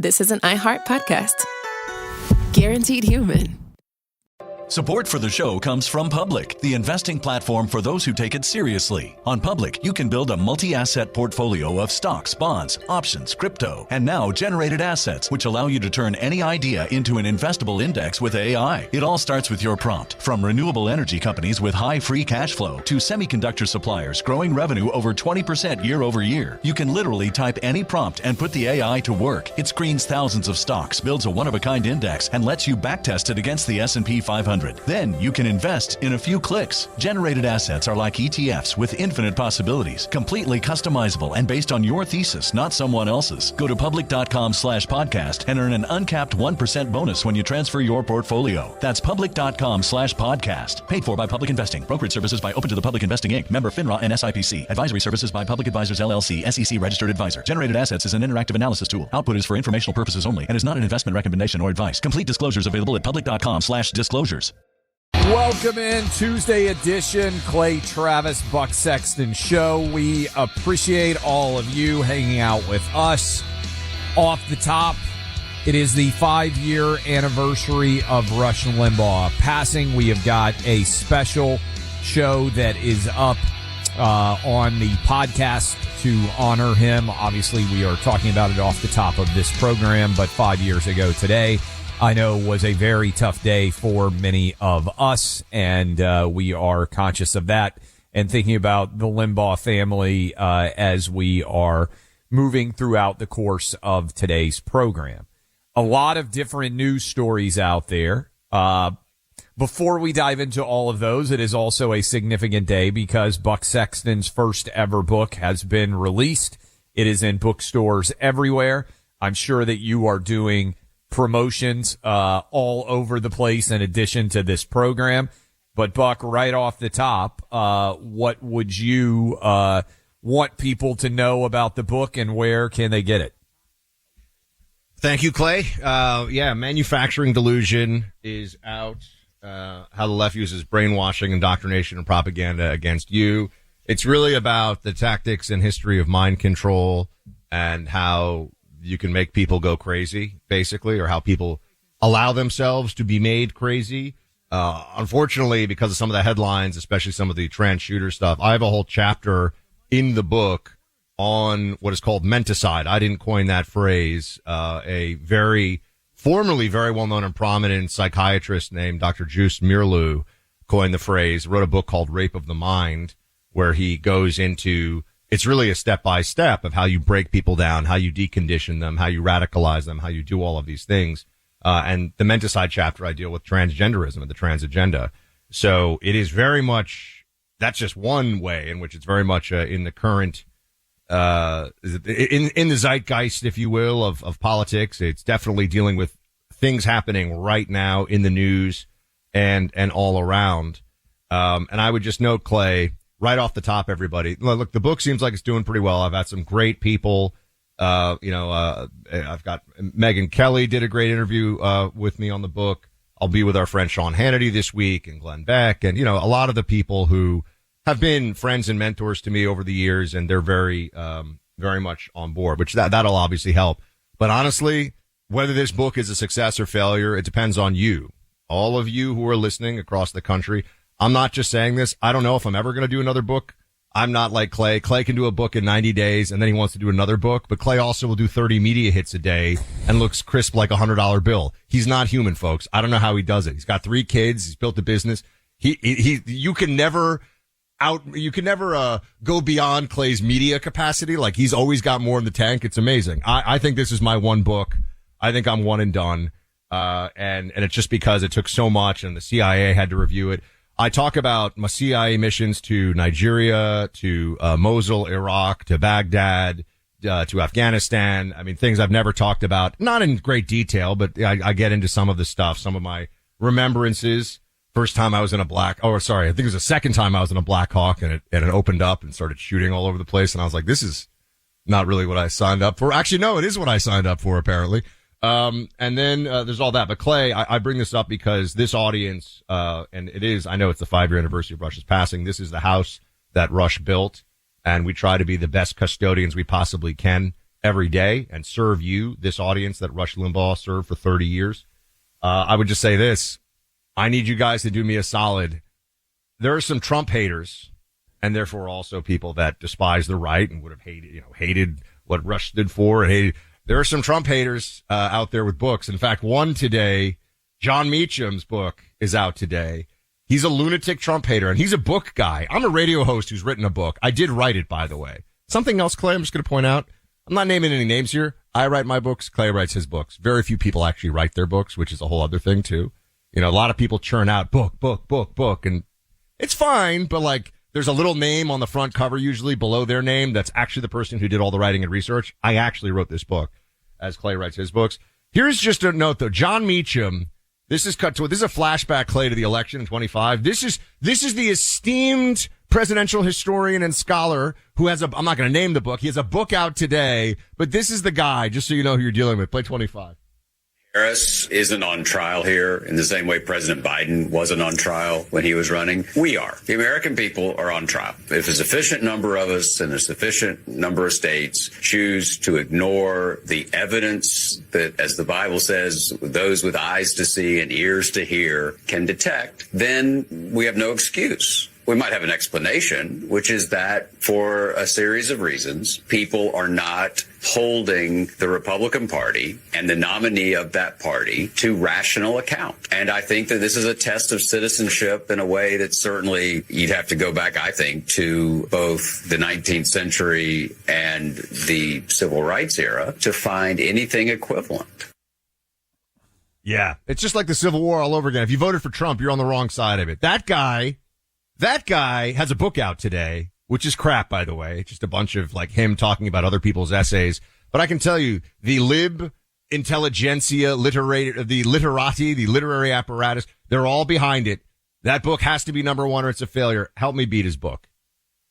this is an iHeart podcast. Guaranteed human. Support for the show comes from Public, the investing platform for those who take it seriously. On Public, you can build a multi-asset portfolio of stocks, bonds, options, crypto, and now generated assets, which allow you to turn any idea into an investable index with AI. It all starts with your prompt. From renewable energy companies with high free cash flow to semiconductor suppliers growing revenue over 20% year over year, you can literally type any prompt and put the AI to work. It screens thousands of stocks, builds a one-of-a-kind index, and lets you backtest it against the S&P 500. Then you can invest in a few clicks. Generated assets are like ETFs with infinite possibilities, completely customizable and based on your thesis, not someone else's. Go to public.com/podcast and earn an uncapped 1% bonus when you transfer your portfolio. That's public.com/podcast. Paid for by Public Investing. Brokerage services by Open to the Public Investing Inc. Member FINRA and SIPC. Advisory services by Public Advisors LLC, SEC registered advisor. Generated assets is an interactive analysis tool. Output is for informational purposes only and is not an investment recommendation or advice. Complete disclosures available at public.com/disclosures. Welcome in, Tuesday edition, Clay Travis, Buck Sexton Show. We appreciate all of you hanging out with us. Off the top, it is the 5-year anniversary of Rush Limbaugh passing. We have got a special show that is up on the podcast to honor him. Obviously, we are talking about it off the top of this program, but 5 years ago today, I know was a very tough day for many of us, and we are conscious of that and thinking about the Limbaugh family as we are moving throughout the course of today's program. A lot of different news stories out there. Before we dive into all of those, it is also a significant day because Buck Sexton's first ever book has been released. It is in bookstores everywhere. I'm sure that you are doing promotions all over the place in addition to this program. But Buck, right off the top, what would you want people to know about the book and where can they get it? Thank you, Clay. Manufacturing Delusion is out. How the left uses brainwashing, indoctrination, and propaganda against you. It's really about the tactics and history of mind control and how you can make people go crazy, basically, or how people allow themselves to be made crazy. Unfortunately, because of some of the headlines, especially some of the trans shooter stuff, I have a whole chapter in the book on what is called menticide. I didn't coin that phrase. A formerly very well-known and prominent psychiatrist named Dr. Juice Mirlu coined the phrase, wrote a book called Rape of the Mind, where he goes into it's really a step-by-step of how you break people down, how you decondition them, how you radicalize them, how you do all of these things. And the menticide chapter, I deal with transgenderism and the trans agenda. So it is very much, that's just one way in which it's very much in the current, in the zeitgeist, if you will, of politics. It's definitely dealing with things happening right now in the news and all around. And I would just note, Clay, right off the top, everybody, look, the book seems like it's doing pretty well. I've had some great people. I've got Megyn Kelly did a great interview, with me on the book. I'll be with our friend Sean Hannity this week and Glenn Beck and, a lot of the people who have been friends and mentors to me over the years. And they're very much on board, which that'll obviously help. But honestly, whether this book is a success or failure, it depends on you. All of you who are listening across the country. I'm not just saying this. I don't know if I'm ever going to do another book. I'm not like Clay. Clay can do a book in 90 days and then he wants to do another book, but Clay also will do 30 media hits a day and looks crisp like $100 bill. He's not human, folks. I don't know how he does it. He's got 3 kids. He's built a business. You can never go beyond Clay's media capacity. Like he's always got more in the tank. It's amazing. I think this is my one book. I think I'm one and done. And it's just because it took so much and the CIA had to review it. I talk about my CIA missions to Nigeria, to Mosul, Iraq, to Baghdad, to Afghanistan. I mean, things I've never talked about, not in great detail, but I get into some of the stuff, some of my remembrances. First time I was in I think it was the second time I was in a Black Hawk and it opened up and started shooting all over the place. And I was like, this is not really what I signed up for. Actually, no, it is what I signed up for, apparently. And then there's all that. But Clay, I bring this up because this audience, and it is, I know it's the 5-year anniversary of Rush's passing. This is the house that Rush built, and we try to be the best custodians we possibly can every day and serve you, this audience that Rush Limbaugh served for 30 years, I would just say this. I need you guys to do me a solid. There are some Trump haters, and therefore also people that despise the right and would have hated what Rush stood for. And there are some Trump haters out there with books. In fact, one today, John Meacham's book is out today. He's a lunatic Trump hater, and he's a book guy. I'm a radio host who's written a book. I did write it, by the way. Something else, Clay, I'm just going to point out. I'm not naming any names here. I write my books. Clay writes his books. Very few people actually write their books, which is a whole other thing, too. You know, a lot of people churn out book, and it's fine, but like, there's a little name on the front cover, usually below their name. That's actually the person who did all the writing and research. I actually wrote this book as Clay writes his books. Here's just a note, though. John Meacham, this is a flashback, Clay, to the election in 25. This is the esteemed presidential historian and scholar who has I'm not going to name the book. He has a book out today, but this is the guy, just so you know who you're dealing with. Play 25. Harris isn't on trial here in the same way President Biden wasn't on trial when he was running. We are. The American people are on trial. If a sufficient number of us in a sufficient number of states choose to ignore the evidence that, as the Bible says, those with eyes to see and ears to hear can detect, then we have no excuse. We might have an explanation, which is that for a series of reasons, people are not holding the Republican Party and the nominee of that party to rational account. And I think that this is a test of citizenship in a way that certainly you'd have to go back, I think, to both the 19th century and the civil rights era to find anything equivalent. Yeah, it's just like the Civil War all over again. If you voted for Trump, you're on the wrong side of it. That guy has a book out today, which is crap, by the way. Just a bunch of like him talking about other people's essays. But I can tell you, the lib intelligentsia, the literati, the literary apparatus, they're all behind it. That book has to be number one or it's a failure. Help me beat his book.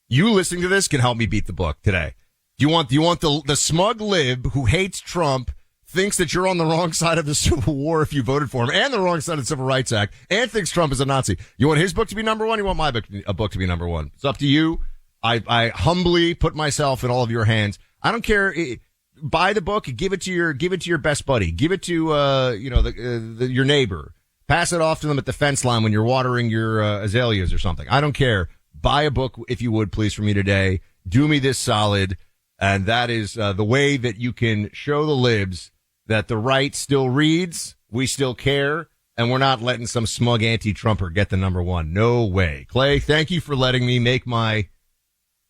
You listening to this can help me beat the book today. Do you want the smug lib who hates Trump, thinks that you're on the wrong side of the Civil War if you voted for him, and the wrong side of the Civil Rights Act, and thinks Trump is a Nazi? You want his book to be number one? You want my book to be number one? It's up to you. I humbly put myself in all of your hands. I don't care. Buy the book. Give it to your best buddy. Give it to your neighbor. Pass it off to them at the fence line when you're watering your azaleas or something. I don't care. Buy a book if you would, please, for me today. Do me this solid, and that is the way that you can show the libs that the right still reads, we still care, and we're not letting some smug anti-Trumper get the number one. No way. Clay, thank you for letting me make my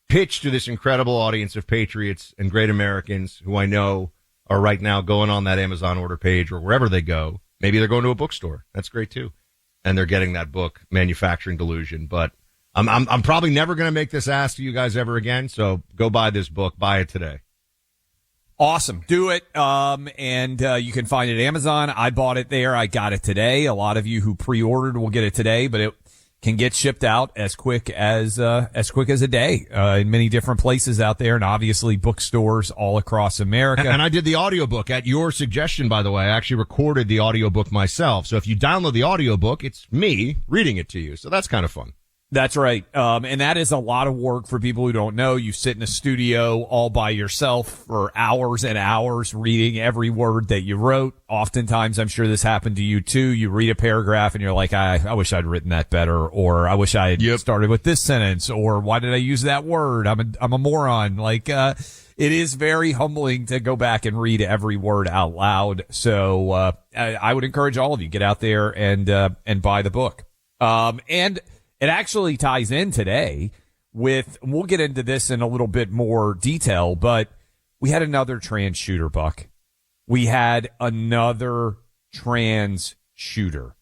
pitch to this incredible audience of patriots and great Americans who I know are right now going on that Amazon order page or wherever they go. Maybe they're going to a bookstore. That's great too. And they're getting that book, Manufacturing Delusion. But I'm probably never going to make this ask to you guys ever again. So go buy this book. Buy it today. Awesome. Do it. And you can find it at Amazon. I bought it there. I got it today. A lot of you who pre-ordered will get it today, but it can get shipped out as quick as a day, in many different places out there, and obviously bookstores all across America. And I did the audiobook at your suggestion, by the way. I actually recorded the audiobook myself. So if you download the audiobook, it's me reading it to you. So that's kind of fun. That's right. And that is a lot of work for people who don't know. You sit in a studio all by yourself for hours and hours reading every word that you wrote. Oftentimes, I'm sure this happened to you too. You read a paragraph and you're like, I wish I'd written that better, or I wish I had started with this sentence, or why did I use that word? I'm a moron. Like, it is very humbling to go back and read every word out loud. So, I would encourage all of you, get out there and buy the book. And it actually ties in today with, we'll get into this in a little bit more detail, but we had another trans shooter, Buck. We had another trans shooter.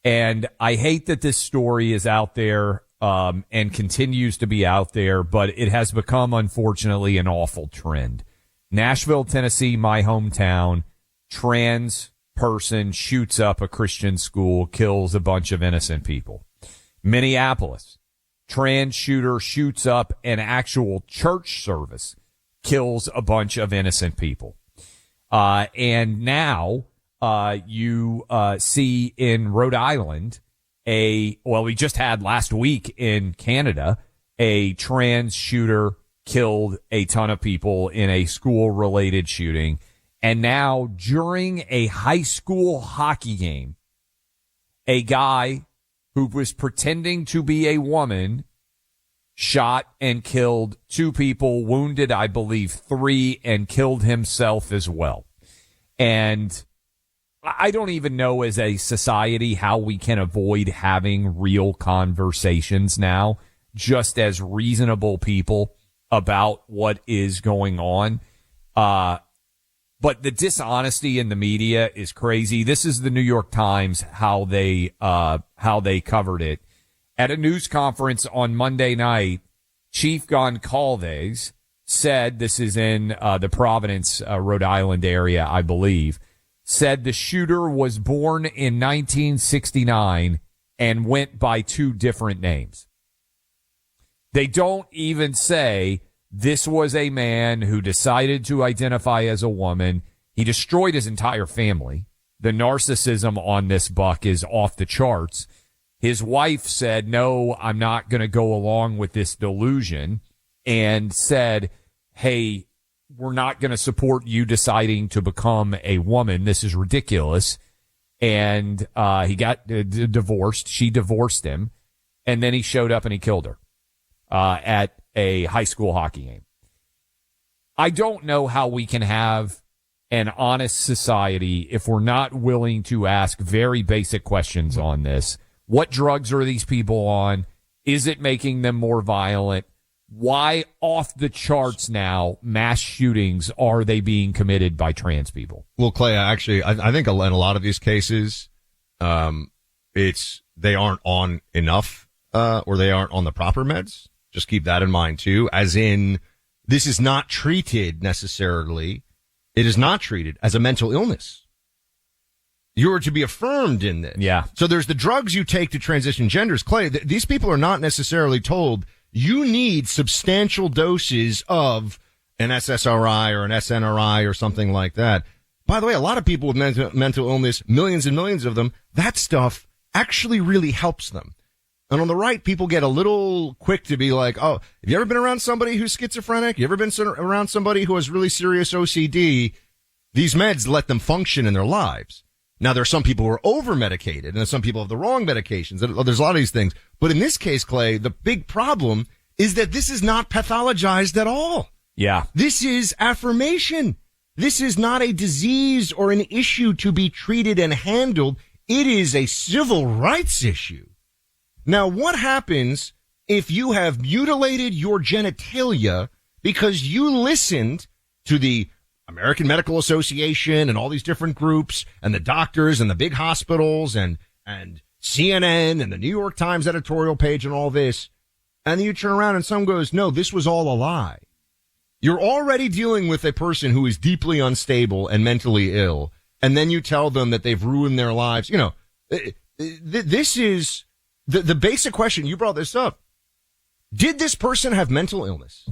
And I hate that this story is out there, and continues to be out there, but it has become, unfortunately, an awful trend. Nashville, Tennessee, my hometown, trans person shoots up a Christian school, kills a bunch of innocent people. Minneapolis, trans shooter shoots up an actual church service, kills a bunch of innocent people. And now, you see in Rhode Island we just had last week in Canada, a trans shooter killed a ton of people in a school-related shooting. And now, during a high school hockey game, a guy who was pretending to be a woman shot and killed 2 people, wounded, I believe, 3, and killed himself as well. And I don't even know as a society how we can avoid having real conversations now, just as reasonable people about what is going on. But the dishonesty in the media is crazy. This is the New York Times, how they covered it. At a news conference on Monday night, Chief Goncalves said, this is in the Providence, Rhode Island area, I believe, said the shooter was born in 1969 and went by 2 different names. They don't even say this was a man who decided to identify as a woman. He destroyed his entire family. The narcissism on this buck is off the charts. His wife said, no, I'm not going to go along with this delusion, and said, hey, we're not going to support you deciding to become a woman. This is ridiculous. And he got divorced. She divorced him. And then he showed up and he killed her at a high school hockey game. I don't know how we can have an honest society if we're not willing to ask very basic questions on this. What drugs are these people on? Is it making them more violent? Why off the charts now mass shootings are they being committed by trans people? Well, Clay, actually, I think in a lot of these cases, they aren't on enough, or they aren't on the proper meds. Just keep that in mind too, as in this is not treated necessarily. It is not treated as a mental illness. You are to be affirmed in this. Yeah. So there's the drugs you take to transition genders. Clay, these people are not necessarily told you need substantial doses of an SSRI or an SNRI or something like that. By the way, a lot of people with mental illness, millions and millions of them, that stuff actually really helps them. And on the right, people get a little quick to be like, oh, have you ever been around somebody who's schizophrenic? You ever been around somebody who has really serious OCD? These meds let them function in their lives. Now, there are some people who are over-medicated, and some people have the wrong medications. There's a lot of these things. But in this case, Clay, the big problem is that this is not pathologized at all. Yeah. This is affirmation. This is not a disease or an issue to be treated and handled. It is a civil rights issue. Now, what happens if you have mutilated your genitalia because you listened to the American Medical Association and all these different groups and the doctors and the big hospitals and CNN and the New York Times editorial page and all this, and then you turn around and someone goes, no, this was all a lie. You're already dealing with a person who is deeply unstable and mentally ill, and then you tell them that they've ruined their lives. You know, this is the basic question. You brought this up. Did this person have mental illness?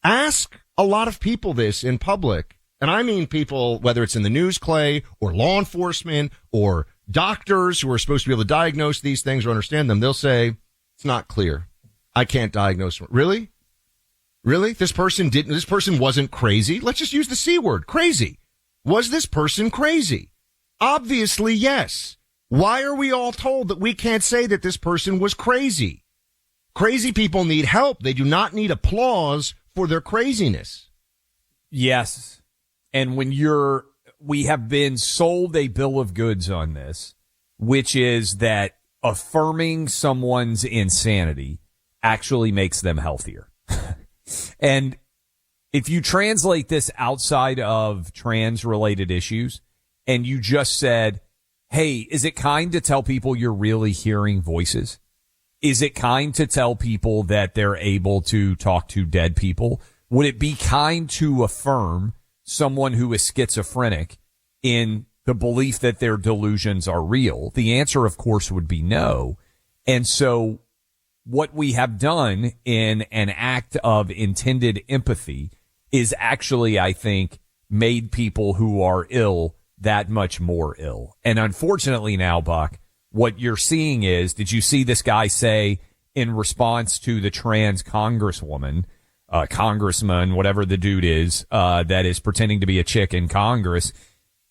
Ask a lot of people this in public, and I mean people, whether it's in the news, Clay, or law enforcement, or doctors who are supposed to be able to diagnose these things or understand them. They'll say, it's not clear. I can't diagnose. Really? Really? This person wasn't crazy? Let's just use the C word, crazy. Was this person crazy? Obviously, yes. Why are we all told that we can't say that this person was crazy? Crazy people need help. They do not need applause for their craziness. Yes. And when we have been sold a bill of goods on this, which is that affirming someone's insanity actually makes them healthier. And if you translate this outside of trans-related issues and you just said, hey, is it kind to tell people you're really hearing voices? Is it kind to tell people that they're able to talk to dead people? Would it be kind to affirm someone who is schizophrenic in the belief that their delusions are real? The answer, of course, would be no. And so what we have done in an act of intended empathy is actually, I think, made people who are ill that much more ill. And unfortunately now, Buck, what you're seeing is, did you see this guy say in response to the trans congresswoman, congressman, whatever the dude is, that is pretending to be a chick in Congress.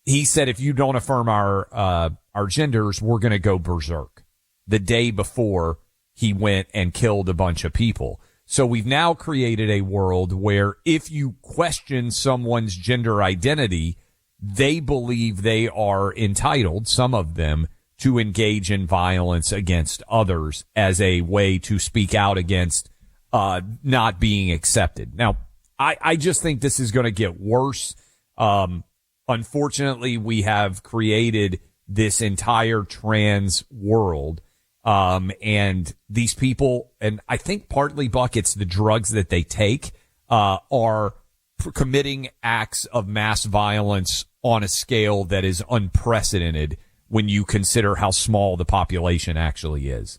He said, if you don't affirm our genders, we're going to go berserk. The day before he went and killed a bunch of people. So we've now created a world where if you question someone's gender identity, they believe they are entitled, some of them, to engage in violence against others as a way to speak out against not being accepted. Now, I just think this is going to get worse. Unfortunately, we have created this entire trans world. And these people, and I think partly, Buck, it's the drugs that they take, are committing acts of mass violence on a scale that is unprecedented when you consider how small the population actually is.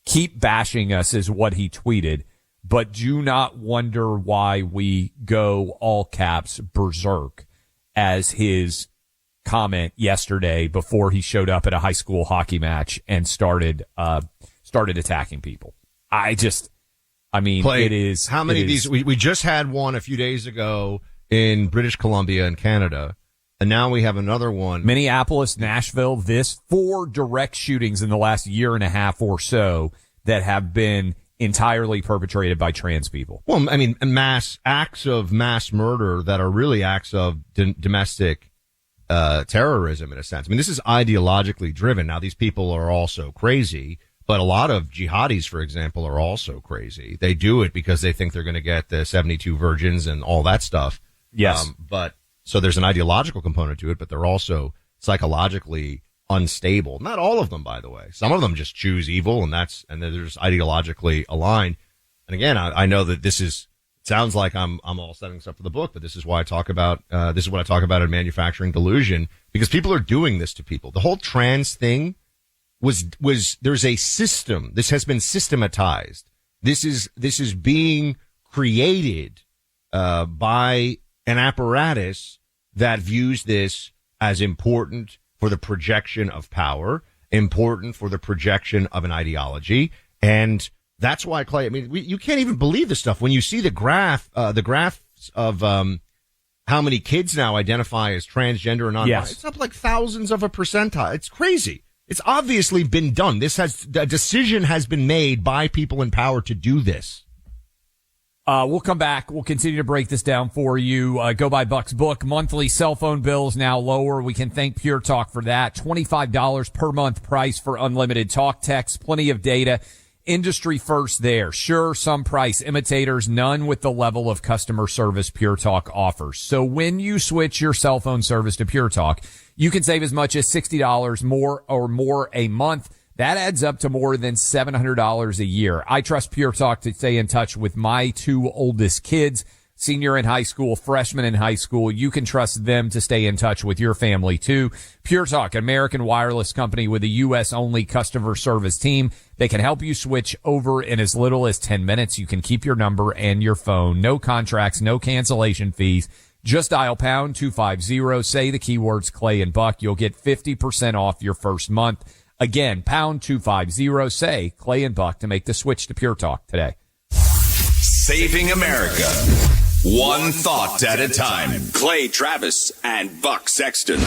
Keep bashing us is what he tweeted, but do not wonder why we go all caps berserk as his comment yesterday before he showed up at a high school hockey match and started attacking people. Clay, it is. How many of these? We just had one a few days ago in British Columbia in Canada, and now we have another one. Minneapolis, Nashville, 4 direct shootings in the last year and a half or so that have been entirely perpetrated by trans people. Well, I mean, acts of mass murder that are really acts of domestic terrorism in a sense. I mean, this is ideologically driven. Now, these people are also crazy, but a lot of jihadis, for example, are also crazy. They do it because they think they're going to get the 72 virgins and all that stuff. Yes. But so there's an ideological component to it, but they're also psychologically unstable. Not all of them, by the way. Some of them just choose evil, and they're just ideologically aligned. And again, I know that sounds like I'm all setting this up for the book, but this is why I talk about, this is what I talk about in manufacturing delusion, because people are doing this to people. The whole trans thing there's a system. This has been systematized. This is being created, by an apparatus that views this as important for the projection of power, important for the projection of an ideology. And that's why, Clay, I mean, you can't even believe this stuff. When you see the graphs of how many kids now identify as transgender or non-binary, yes, it's up like thousands of a percentile. It's crazy. It's obviously been done. A decision has been made by people in power to do this. We'll come back. We'll continue to break this down for you. Go buy Buck's book. Monthly cell phone bills now lower. We can thank Pure Talk for that. $25 per month price for unlimited talk, text, plenty of data. Industry first there. Sure, some price imitators, none with the level of customer service Pure Talk offers. So when you switch your cell phone service to Pure Talk, you can save as much as $60 more a month. That adds up to more than $700 a year. I trust Pure Talk to stay in touch with my 2 oldest kids, senior in high school, freshman in high school. You can trust them to stay in touch with your family too. Pure Talk, an American wireless company with a U.S. only customer service team. They can help you switch over in as little as 10 minutes. You can keep your number and your phone. No contracts, no cancellation fees. Just dial pound 250. Say the keywords Clay and Buck. You'll get 50% off your first month. Again, pound 250. Say Clay and Buck to make the switch to Pure Talk today. Saving America. One thought at a time. Clay Travis and Buck Sexton.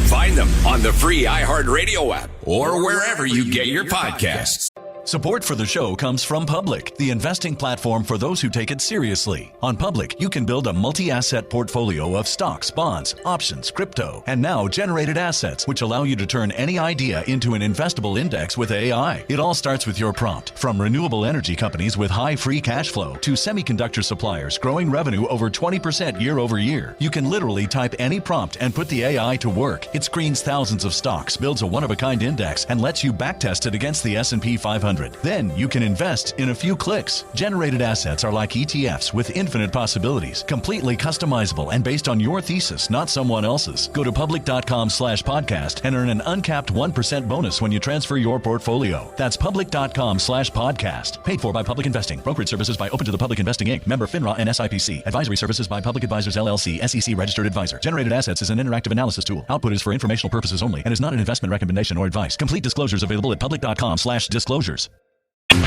Find them on the free iHeartRadio app or wherever you get your podcasts. Support for the show comes from Public, the investing platform for those who take it seriously. On Public, you can build a multi-asset portfolio of stocks, bonds, options, crypto, and now generated assets, which allow you to turn any idea into an investable index with AI. It all starts with your prompt. From renewable energy companies with high free cash flow to semiconductor suppliers growing revenue over 20% year over year, you can literally type any prompt and put the AI to work. It screens thousands of stocks, builds a one-of-a-kind index, and lets you backtest it against the S&P 500. Then you can invest in a few clicks. Generated assets are like ETFs with infinite possibilities, completely customizable and based on your thesis, not someone else's. Go to public.com/podcast and earn an uncapped 1% bonus when you transfer your portfolio. That's public.com/podcast. Paid for by Public Investing. Brokerage services by Open to the Public Investing Inc. Member FINRA and SIPC. Advisory services by Public Advisors LLC. SEC registered advisor. Generated assets is an interactive analysis tool. Output is for informational purposes only and is not an investment recommendation or advice. Complete disclosures available at public.com/disclosures.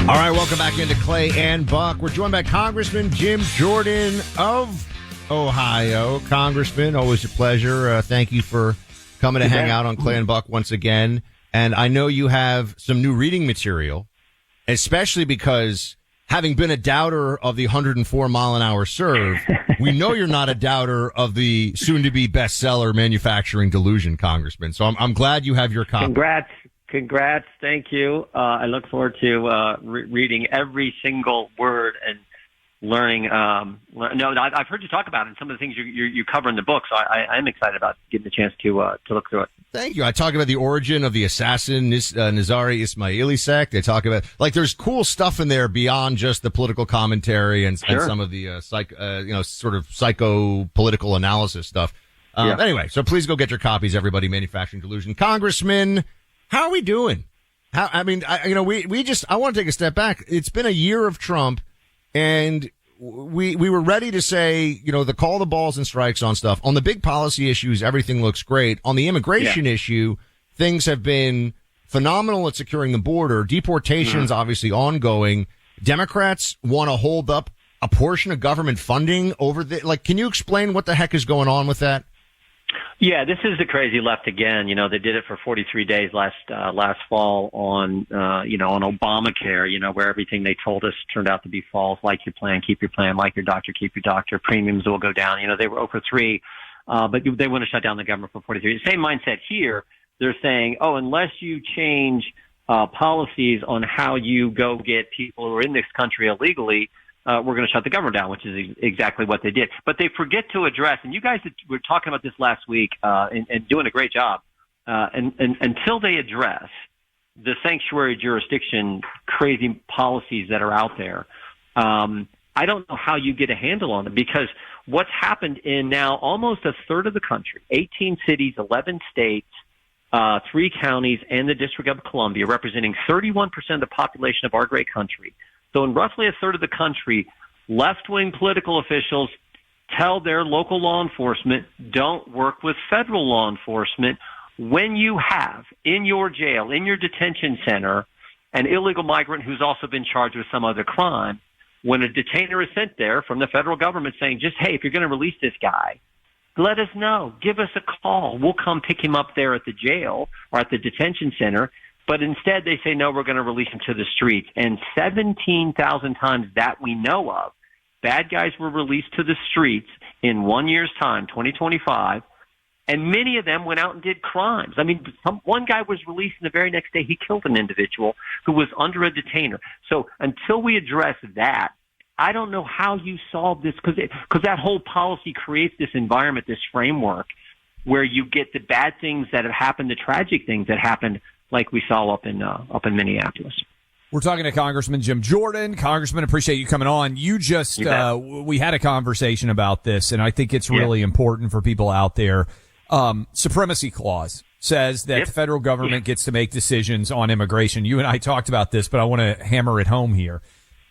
All right, welcome back into Clay and Buck. We're joined by Congressman Jim Jordan of Ohio. Congressman, always a pleasure. Thank you for coming to hang out on Clay and Buck once again. And I know you have some new reading material, especially because having been a doubter of the 104-mile-an-hour serve, we know you're not a doubter of the soon-to-be bestseller Manufacturing Delusion, Congressman. So I'm glad you have your copy. Congrats. Thank you. I look forward to reading every single word and learning. I've heard you talk about it and some of the things you cover in the book, so I'm excited about getting the chance to look through it. Thank you. I talk about the origin of the assassin Nizari Ismaili sect. I talk about, there's cool stuff in there beyond just the political commentary and some of the sort of psycho-political analysis stuff. Anyway, so please go get your copies, everybody. Manufacturing Delusion. Congressman, how are we doing? I want to take a step back. It's been a year of Trump, and we were ready to say, the call the balls and strikes on stuff. On the big policy issues, everything looks great. On the immigration issue, things have been phenomenal at securing the border. Deportations, obviously ongoing. Democrats want to hold up a portion of government funding over can you explain what the heck is going on with that? Yeah, this is the crazy left again. They did it for 43 days last fall on Obamacare, where everything they told us turned out to be false. Like your plan, keep your plan. Like your doctor, keep your doctor. Premiums will go down. They were 0 for 3, but they want to shut down the government for 43. The same mindset here. They're saying, unless you change policies on how you go get people who are in this country illegally, we're going to shut the government down, which is exactly what they did. But they forget to address, and you guys were talking about this last week and doing a great job, and until they address the sanctuary jurisdiction crazy policies that are out there, I don't know how you get a handle on it, because what's happened in now almost a third of the country, 18 cities, 11 states, 3 counties, and the District of Columbia, representing 31% of the population of our great country. So in roughly a third of the country, left-wing political officials tell their local law enforcement, don't work with federal law enforcement when you have in your jail, in your detention center, an illegal migrant who's also been charged with some other crime. When a detainer is sent there from the federal government saying, just, hey, if you're going to release this guy, let us know. Give us a call. We'll come pick him up there at the jail or at the detention center. But instead, they say, no, we're going to release him to the streets. And 17,000 times that we know of, bad guys were released to the streets in 1 year's time, 2025, and many of them went out and did crimes. I mean, one guy was released, and the very next day he killed an individual who was under a detainer. So until we address that, I don't know how you solve this, because that whole policy creates this environment, this framework, where you get the bad things that have happened, the tragic things that happened, like we saw up in Minneapolis. We're talking to Congressman Jim Jordan. Congressman, appreciate you coming on. You just, we had a conversation about this, and I think it's really important for people out there. Supremacy clause says that the federal government gets to make decisions on immigration. You and I talked about this, but I want to hammer it home here.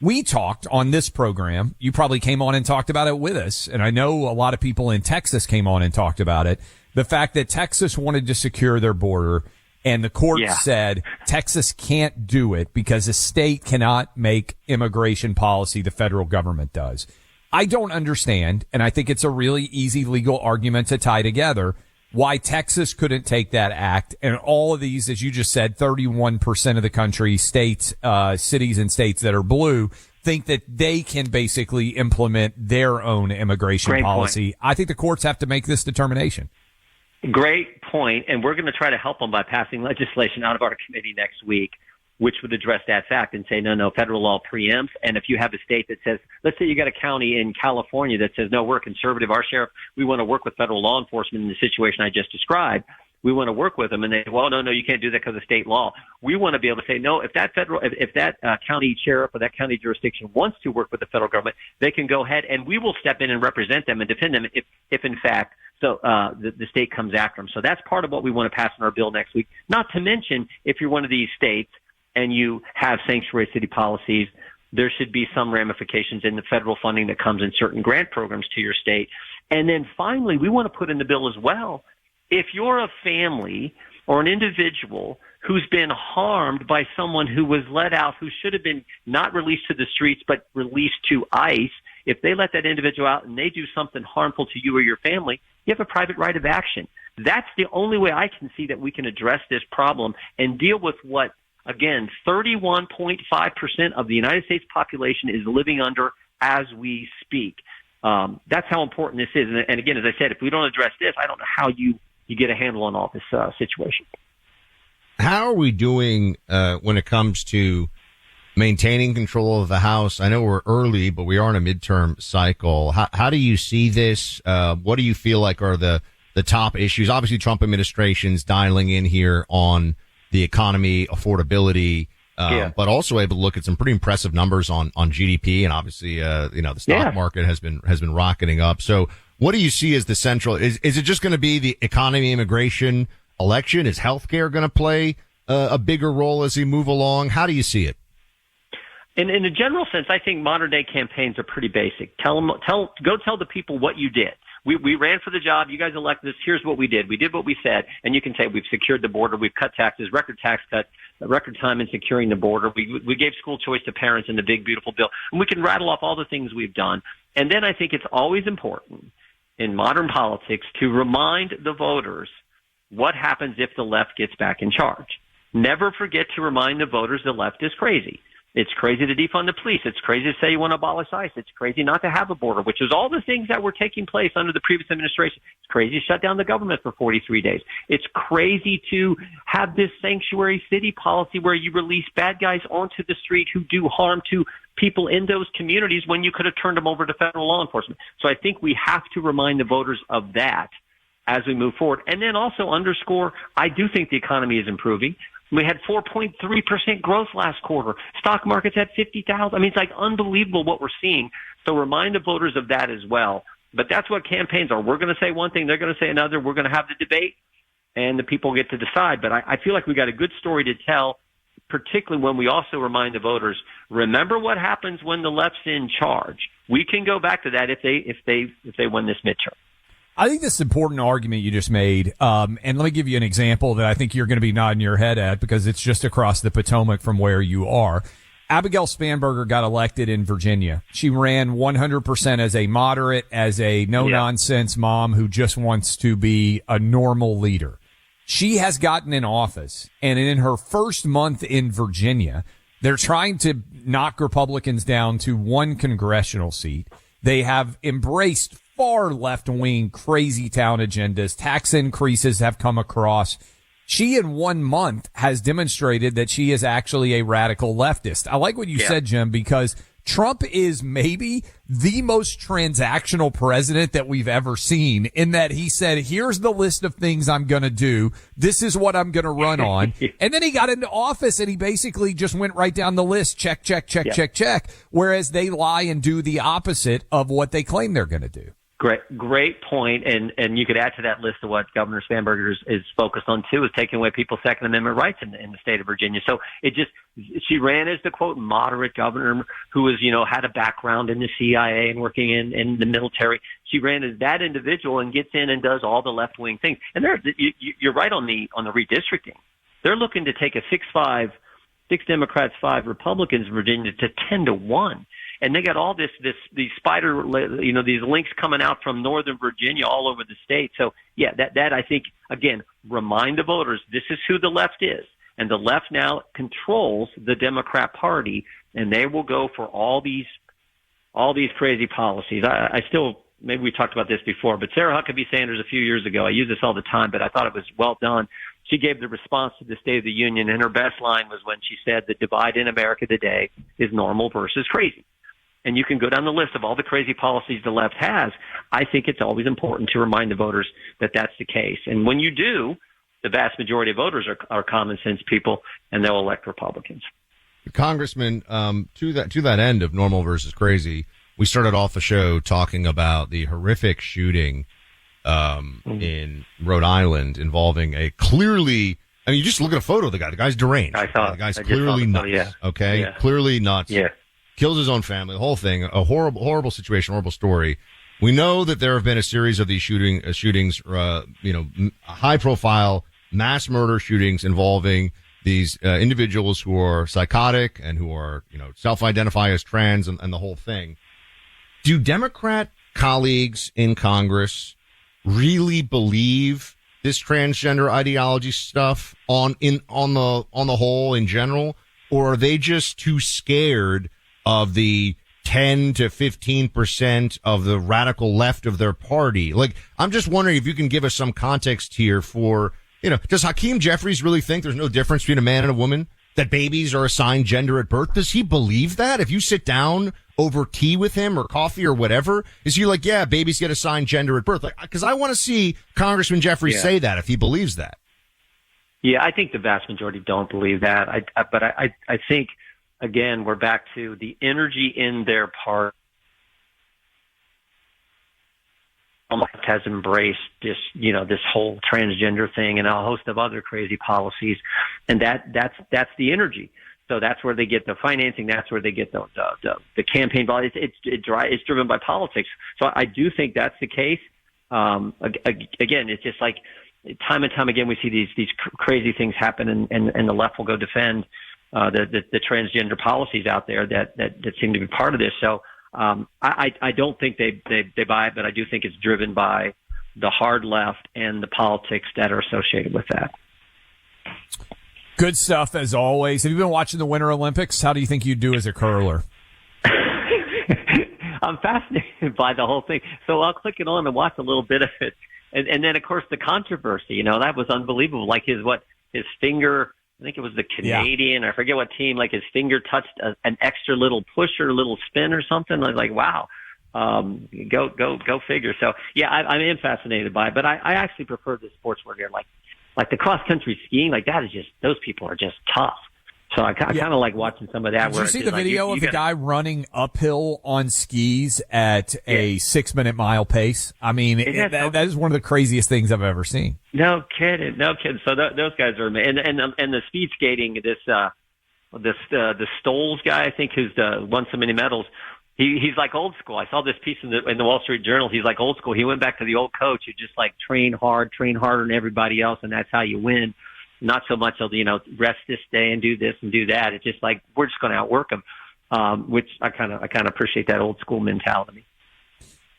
We talked on this program. You probably came on and talked about it with us, and I know a lot of people in Texas came on and talked about it. The fact that Texas wanted to secure their border, and the court said Texas can't do it because the state cannot make immigration policy. The federal government does. I don't understand, and I think it's a really easy legal argument to tie together, why Texas couldn't take that act. And all of these, as you just said, 31% of the country, states, cities and states that are blue, think that they can basically implement their own immigration policy. I think the courts have to make this determination. Great point, and we're going to try to help them by passing legislation out of our committee next week, which would address that fact and say, no, federal law preempts. And if you have a state that says, let's say you got a county in California that says, no, we're conservative, our sheriff, we want to work with federal law enforcement in the situation I just described. We want to work with them, and they say, well, no, you can't do that because of state law. We want to be able to say, no, if that county sheriff or that county jurisdiction wants to work with the federal government, they can go ahead, and we will step in and represent them and defend them if in fact the state comes after them. So that's part of what we want to pass in our bill next week. Not to mention, if you're one of these states and you have sanctuary city policies, there should be some ramifications in the federal funding that comes in certain grant programs to your state. And then finally, we want to put in the bill as well, if you're a family or an individual who's been harmed by someone who was let out, who should have been not released to the streets, but released to ICE, if they let that individual out and they do something harmful to you or your family, you have a private right of action. That's the only way I can see that we can address this problem and deal with what, again, 31.5% of the United States population is living under as we speak. That's how important this is. And again, as I said, if we don't address this, I don't know how you get a handle on all this situation. How are we doing when it comes to maintaining control of the House? I know we're early, but we are in a midterm cycle. How do you see this? What do you feel like are the top issues? Obviously, Trump administration's dialing in here on the economy, affordability, but also able to look at some pretty impressive numbers on GDP. And obviously, the stock market has been rocketing up. So what do you see as the central? Is it just going to be the economy, immigration, election? Is healthcare going to play a bigger role as we move along? How do you see it? In a general sense, I think modern day campaigns are pretty basic. Go tell the people what you did. We ran for the job. You guys elected us. Here's what we did. We did what we said. And you can say we've secured the border. We've cut taxes, record tax cut, record time in securing the border. We gave school choice to parents in the big, beautiful bill. And we can rattle off all the things we've done. And then I think it's always important in modern politics to remind the voters what happens if the left gets back in charge. Never forget to remind the voters the left is crazy. It's crazy to defund the police. It's crazy to say you want to abolish ICE. It's crazy not to have a border, which is all the things that were taking place under the previous administration. It's crazy to shut down the government for 43 days. It's crazy to have this sanctuary city policy where you release bad guys onto the street who do harm to people in those communities when you could have turned them over to federal law enforcement. So I think we have to remind the voters of that as we move forward. And then also underscore, I do think the economy is improving. We had 4.3% growth last quarter. Stock market's at 50,000. I mean, it's like unbelievable what we're seeing. So remind the voters of that as well. But that's what campaigns are. We're going to say one thing. They're going to say another. We're going to have the debate, and the people get to decide. But I feel like we got a good story to tell, particularly when we also remind the voters, remember what happens when the left's in charge. We can go back to that if they win this midterm. I think this is an important argument you just made. And let me give you an example that I think you're going to be nodding your head at because it's just across the Potomac from where you are. Abigail Spanberger got elected in Virginia. She ran 100% as a moderate, as a no-nonsense mom who just wants to be a normal leader. She has gotten in office, and in her first month in Virginia, they're trying to knock Republicans down to one congressional seat. They have embraced far left-wing, crazy town agendas. Tax increases have come across. She, in 1 month, has demonstrated that she is actually a radical leftist. I like what you said, Jim, because Trump is maybe the most transactional president that we've ever seen in that he said, here's the list of things I'm going to do. This is what I'm going to run on. And then he got into office and he basically just went right down the list. Check, check, check, check, check. Whereas they lie and do the opposite of what they claim they're going to do. Great point. And you could add to that list of what Governor Spanberger is focused on too, is taking away people's Second Amendment rights in the state of Virginia. So she ran as the quote moderate governor who was, had a background in the CIA and working in the military. She ran as that individual and gets in and does all the left wing things. And you're right on the redistricting. They're looking to take a 6-5, 6 Democrats, 5 Republicans in Virginia to 10-1. And they got all these these links coming out from Northern Virginia all over the state. So that I think, again, remind the voters, this is who the left is. And the left now controls the Democrat Party, and they will go for all these crazy policies. I still, maybe we talked about this before, but Sarah Huckabee Sanders a few years ago, I use this all the time, but I thought it was well done. She gave the response to the State of the Union, and her best line was when she said the divide in America today is normal versus crazy. And you can go down the list of all the crazy policies the left has. I think it's always important to remind the voters that that's the case. And when you do, the vast majority of voters are common sense people, and they'll elect Republicans. Congressman, to that end of normal versus crazy, we started off the show talking about the horrific shooting in Rhode Island involving a clearly, I mean, you just look at a photo of the guy. The guy's deranged. I saw it. The guy's clearly nuts. Okay, clearly nuts. Yeah. Kills his own family, the whole thing, a horrible situation, horrible story. We know that there have been a series of these shootings, high profile mass murder shootings involving these individuals who are psychotic and who are, self-identify as trans and the whole thing. Do Democrat colleagues in Congress really believe this transgender ideology stuff on the whole in general, or are they just too scared of the 10 to 15% of the radical left of their party? Like, I'm just wondering if you can give us some context here for, does Hakeem Jeffries really think there's no difference between a man and a woman? That babies are assigned gender at birth? Does he believe that? If you sit down over tea with him or coffee or whatever, is he like, yeah, babies get assigned gender at birth? Like, because I want to see Congressman Jeffries say that if he believes that. Yeah, I think the vast majority don't believe that. But I think, again, we're back to the energy in their part has embraced this, this whole transgender thing and a host of other crazy policies, and that's the energy. So that's where they get the financing. That's where they get the campaign volume. It's driven by politics. So I do think that's the case. Again, it's just like time and time again we see these crazy things happen, and the left will go defend the transgender policies out there that seem to be part of this. So I don't think they buy it, but I do think it's driven by the hard left and the politics that are associated with that. Good stuff as always. Have you been watching the Winter Olympics? How do you think you do as a curler? I'm fascinated by the whole thing. So I'll click it on and watch a little bit of it. And then, of course, the controversy, that was unbelievable. Like his finger, I think it was the Canadian, I forget what team, like his finger touched an extra little push or a little spin or something. I was like, wow, go figure. So, yeah, I am fascinated by it. But I actually prefer the sports where they're like the cross-country skiing, like that is just, those people are just tough. So I kind of like watching some of that. Did you see the video of the guy running uphill on skis at a 6-minute mile pace? I mean, that is one of the craziest things I've ever seen. No kidding. So those guys are amazing. And the speed skating, the Stoles guy, I think, who's won so many medals. He's like old school. I saw this piece in the Wall Street Journal. He's like old school. He went back to the old coach who just like train harder than everybody else, and that's how you win. Not so much of, rest this day and do this and do that. It's just like, we're just going to outwork them, which I kind of appreciate that old school mentality.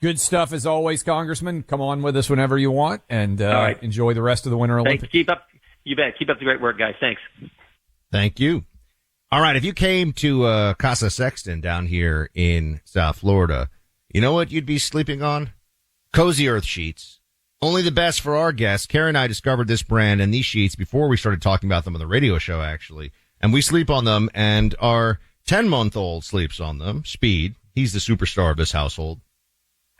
Good stuff as always, Congressman. Come on with us whenever you want, and enjoy the rest of the Winter Olympics. Keep up the great work, guys. Thanks. Thank you. All right. If you came to Casa Sexton down here in South Florida, you know what you'd be sleeping on? Cozy Earth sheets. Only the best for our guests. Karen and I discovered this brand and these sheets before we started talking about them on the radio show, actually. And we sleep on them, and our 10-month-old sleeps on them. Speed. He's the superstar of this household.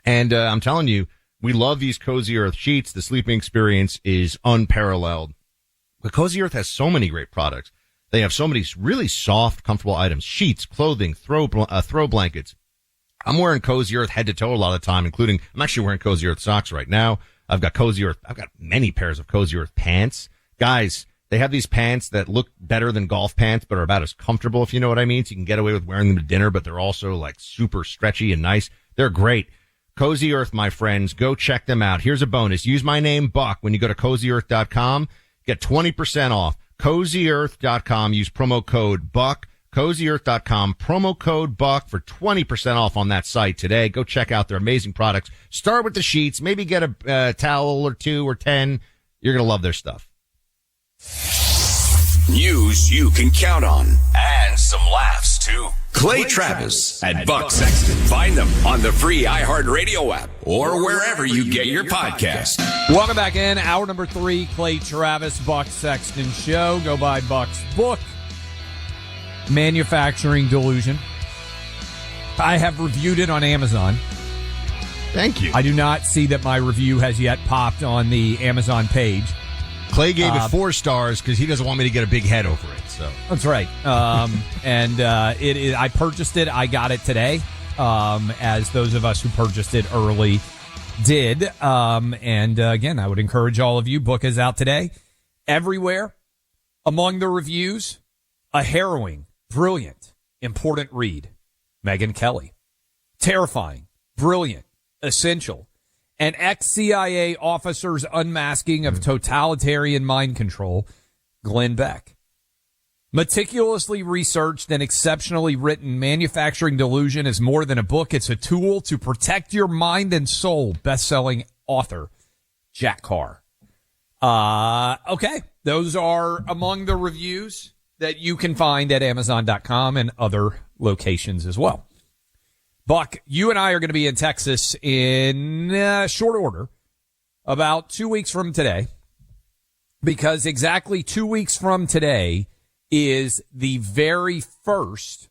And I'm telling you, we love these Cozy Earth sheets. The sleeping experience is unparalleled. But Cozy Earth has so many great products. They have so many really soft, comfortable items. Sheets, clothing, throw blankets. I'm wearing Cozy Earth head to toe a lot of the time, including, I'm actually wearing Cozy Earth socks right now. I've got Cozy Earth. I've got many pairs of Cozy Earth pants. Guys, they have these pants that look better than golf pants, but are about as comfortable, if you know what I mean. So you can get away with wearing them to dinner, but they're also like super stretchy and nice. They're great. Cozy Earth, my friends. Go check them out. Here's a bonus. Use my name, Buck, when you go to CozyEarth.com. Get 20% off. CozyEarth.com. Use promo code Buck. CozyEarth.com, promo code Buck for 20% off on that site today. Go check out their amazing products. Start with the sheets. Maybe get a towel or 2 or 10. You're going to love their stuff. News you can count on. And some laughs, too. Clay Travis and Buck Sexton. Find them on the free iHeartRadio app or wherever you get your podcast. Welcome back in. Hour number 3, Clay Travis, Buck Sexton Show. Go buy Buck's book, Manufacturing Delusion. I have reviewed it on Amazon. Thank you. I do not see that my review has yet popped on the Amazon page. Clay gave it 4 stars because he doesn't want me to get a big head over it. So that's right. And it is. I purchased it. I got it today, as those of us who purchased it early did. And again, I would encourage all of you. Book is out today. Everywhere among the reviews, a harrowing, brilliant, important read. Megyn Kelly. Terrifying, brilliant, essential. An ex-CIA officer's unmasking of totalitarian mind control. Glenn Beck. Meticulously researched and exceptionally written, Manufacturing Delusion is more than a book. It's a tool to protect your mind and soul. Best-selling author, Jack Carr. Okay. Those are among the reviews that you can find at Amazon.com and other locations as well. Buck, you and I are going to be in Texas in short order about 2 weeks from today, because exactly 2 weeks from today is the very first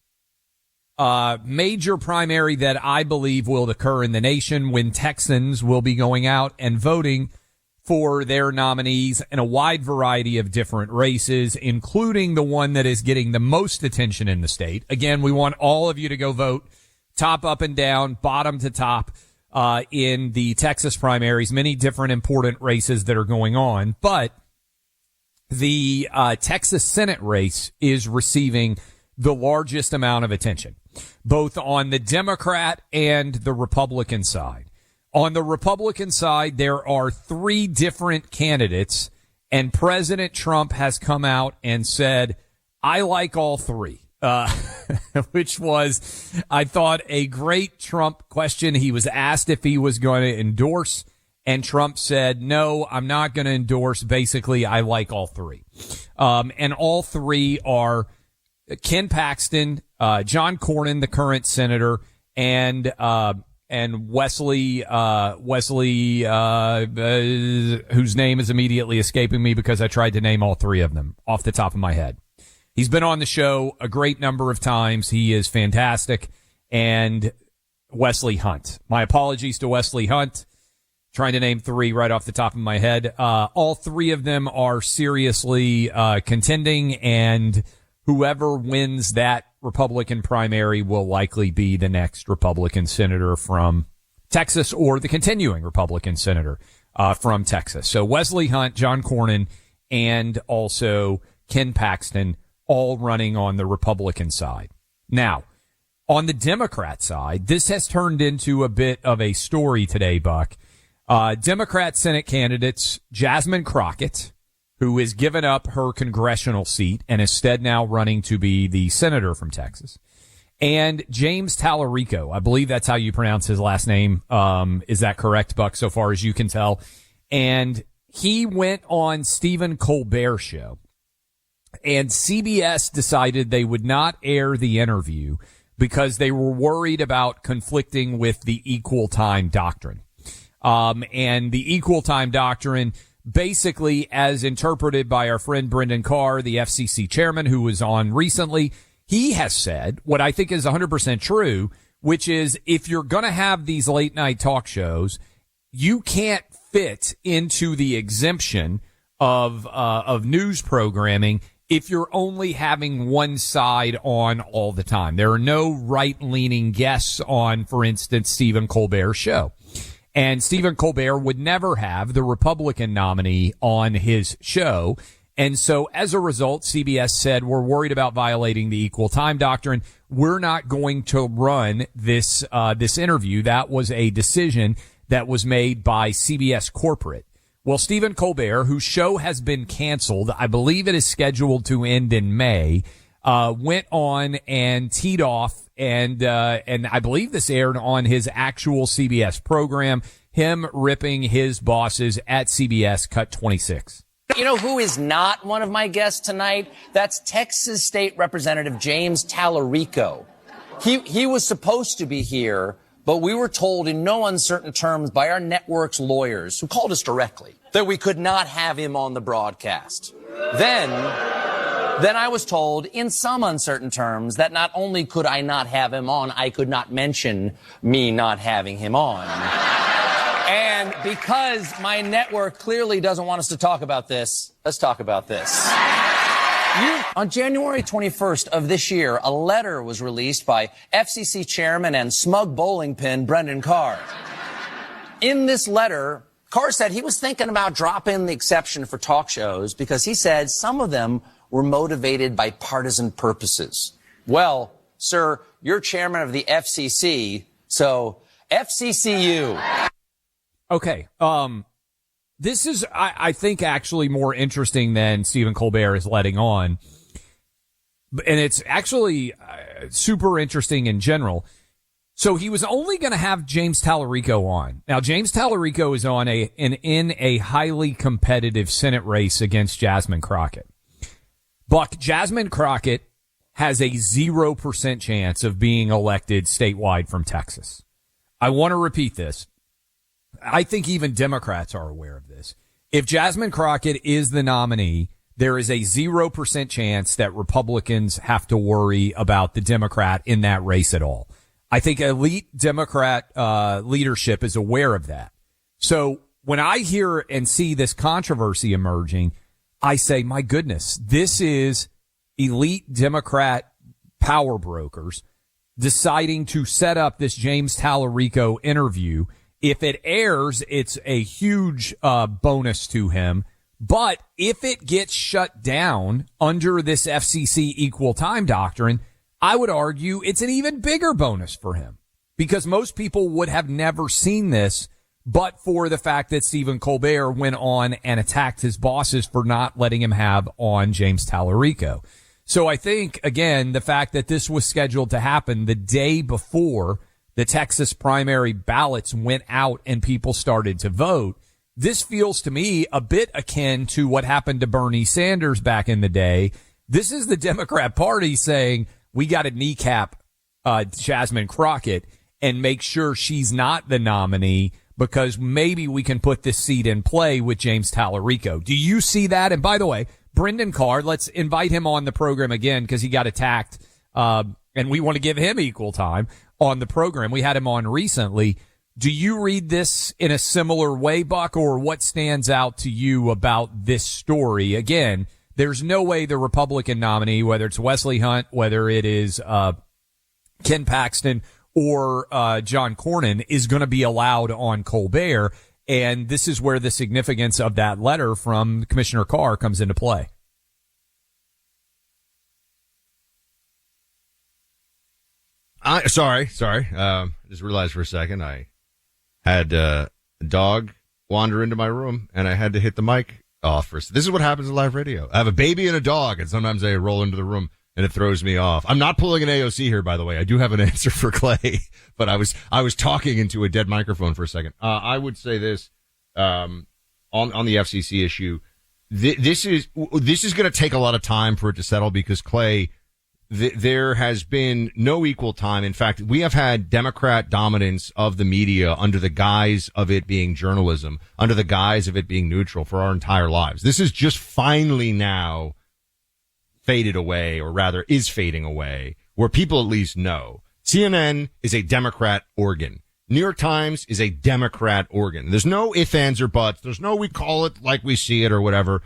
major primary that I believe will occur in the nation, when Texans will be going out and voting for their nominees in a wide variety of different races, including the one that is getting the most attention in the state. Again, we want all of you to go vote, top, up, and down, bottom to top, in the Texas primaries. Many different important races that are going on, but the Texas Senate race is receiving the largest amount of attention, both on the Democrat and the Republican side. On the Republican side, there are 3 different candidates, and President Trump has come out and said, I like all 3, which was, I thought, a great Trump question. He was asked if he was going to endorse, and Trump said, no, I'm not going to endorse. Basically, I like all 3. And all 3 are Ken Paxton, John Cornyn, the current senator, and Wesley, whose name is immediately escaping me because I tried to name all 3 of them off the top of my head. He's been on the show a great number of times. He is fantastic. And Wesley Hunt. My apologies to Wesley Hunt. Trying to name 3 right off the top of my head. All 3 of them are seriously contending, and whoever wins that Republican primary will likely be the next Republican senator from Texas, or the continuing Republican senator from Texas. So Wesley Hunt, John Cornyn, and also Ken Paxton, all running on the Republican side. Now, on the Democrat side, this has turned into a bit of a story today, Buck. Democrat Senate candidates Jasmine Crockett, who has given up her congressional seat and instead now running to be the senator from Texas, and James Talarico. I believe that's how you pronounce his last name. Is that correct, Buck, so far as you can tell? And he went on Stephen Colbert show, and CBS decided they would not air the interview because they were worried about conflicting with the equal time doctrine. And the equal time doctrine, basically, as interpreted by our friend Brendan Carr, the FCC chairman, who was on recently, he has said what I think is 100% true, which is, if you're going to have these late night talk shows, you can't fit into the exemption of news programming if you're only having one side on all the time. There are no right-leaning guests on, for instance, Stephen Colbert's show. And Stephen Colbert would never have the Republican nominee on his show. And so as a result, CBS said, we're worried about violating the equal time doctrine. We're not going to run this interview. That was a decision that was made by CBS corporate. Well, Stephen Colbert, whose show has been canceled, I believe it is scheduled to end in May, went on and teed off, and I believe this aired on his actual CBS program, him ripping his bosses at CBS, Cut 26. You know who is not one of my guests tonight? That's Texas State Representative James Talarico. He was supposed to be here, but we were told in no uncertain terms by our network's lawyers, who called us directly, that we could not have him on the broadcast. Then I was told in some uncertain terms that not only could I not have him on, I could not mention me not having him on. And because my network clearly doesn't want us to talk about this, let's talk about this. On January 21st of this year, a letter was released by FCC chairman and smug bowling pin Brendan Carr. In this letter, Carr said he was thinking about dropping the exception for talk shows because he said some of them were motivated by partisan purposes. Well, sir, you're chairman of the FCC, so FCCU. Okay, this is, I think, actually more interesting than Stephen Colbert is letting on. And it's actually super interesting in general. So he was only going to have James Talarico on. Now, James Talarico is on in a highly competitive Senate race against Jasmine Crockett. Buck, Jasmine Crockett has a 0% chance of being elected statewide from Texas. I want to repeat this. I think even Democrats are aware of this. If Jasmine Crockett is the nominee, there is a 0% chance that Republicans have to worry about the Democrat in that race at all. I think elite Democrat leadership is aware of that. So when I hear and see this controversy emerging, I say, my goodness, this is elite Democrat power brokers deciding to set up this James Talarico interview. If it airs, it's a huge bonus to him. But if it gets shut down under this FCC equal time doctrine, I would argue it's an even bigger bonus for him, because most people would have never seen this but for the fact that Stephen Colbert went on and attacked his bosses for not letting him have on James Talarico. So I think, again, the fact that this was scheduled to happen the day before the Texas primary ballots went out and people started to vote, this feels to me a bit akin to what happened to Bernie Sanders back in the day. This is the Democrat Party saying, we got to kneecap Jasmine Crockett and make sure she's not the nominee, because maybe we can put this seat in play with James Talarico. Do you see that? And by the way, Brendan Carr, let's invite him on the program again, because he got attacked, and we want to give him equal time on the program. We had him on recently. Do you read this in a similar way, Buck, or what stands out to you about this story? Again, there's no way the Republican nominee, whether it's Wesley Hunt, whether it is Ken Paxton or John Cornyn, is going to be allowed on Colbert. And this is where the significance of that letter from Commissioner Carr comes into play. Sorry. Just realized for a second I had a dog wander into my room and I had to hit the mic off first. This is what happens in live radio. I have a baby and a dog, and sometimes they roll into the room and it throws me off. I'm not pulling an AOC here, by the way. I do have an answer for Clay, but I was talking into a dead microphone for a second. I would say this, on the FCC issue. This is going to take a lot of time for it to settle, because Clay, there has been no equal time. In fact, we have had Democrat dominance of the media under the guise of it being journalism, under the guise of it being neutral for our entire lives. This is just finally now faded away, or rather is fading away, where people at least know. CNN is a Democrat organ. New York Times is a Democrat organ. There's no ifs, ands, or buts. There's no we call it like we see it or whatever.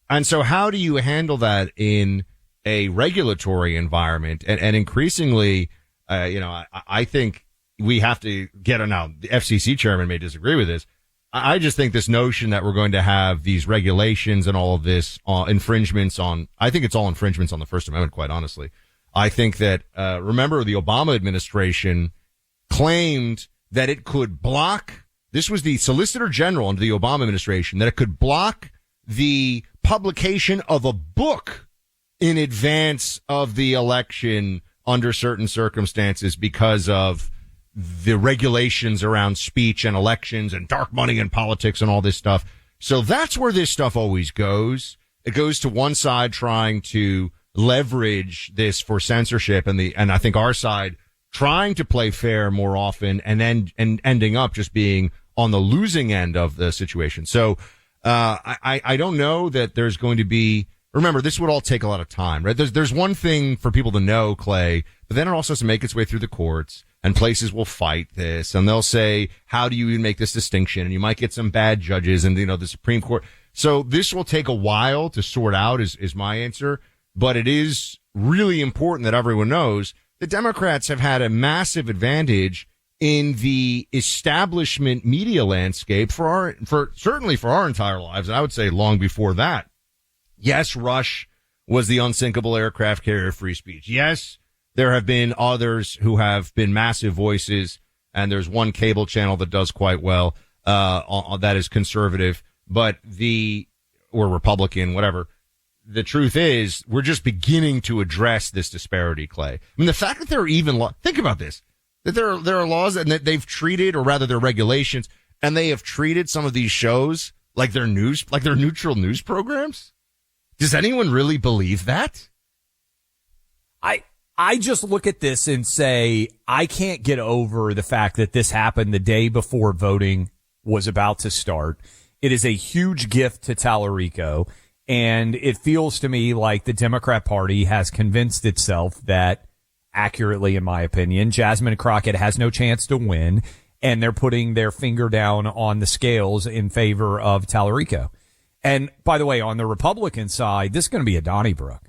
And so how do you handle that in a regulatory environment? And increasingly, I think we have to get on. Now, the FCC chairman may disagree with this. I just think this notion that we're going to have these regulations and all of this infringements on, I think it's all infringements on the First Amendment, quite honestly. I think that, remember, the Obama administration claimed that it could block, this was the Solicitor General under the Obama administration, that it could block the publication of a book in advance of the election under certain circumstances because of the regulations around speech and elections and dark money and politics and all this stuff. So that's where this stuff always goes. It goes to one side trying to leverage this for censorship, and I think our side trying to play fair more often, and then ending up just being on the losing end of the situation. So I don't know that there's going to be. Remember, this would all take a lot of time, right? There's one thing for people to know, Clay, but then it also has to make its way through the courts, and places will fight this, and they'll say, how do you even make this distinction? And you might get some bad judges, and the Supreme Court. So this will take a while to sort out, is my answer. But it is really important that everyone knows the Democrats have had a massive advantage in the establishment media landscape certainly for our entire lives, and I would say long before that. Yes, Rush was the unsinkable aircraft carrier of free speech. Yes, there have been others who have been massive voices, and there's one cable channel that does quite well, that is conservative, or Republican, whatever. the truth is, we're just beginning to address this disparity, Clay. I mean, the fact that there are even think about this, that there are laws and that they've treated, or rather their regulations, and they have treated some of these shows like they're neutral news programs. Does anyone really believe that? I just look at this and say, I can't get over the fact that this happened the day before voting was about to start. It is a huge gift to Talarico, and it feels to me like the Democrat Party has convinced itself that, accurately in my opinion, Jasmine Crockett has no chance to win, and they're putting their finger down on the scales in favor of Talarico. And by the way, on the Republican side, this is going to be a Donnybrook.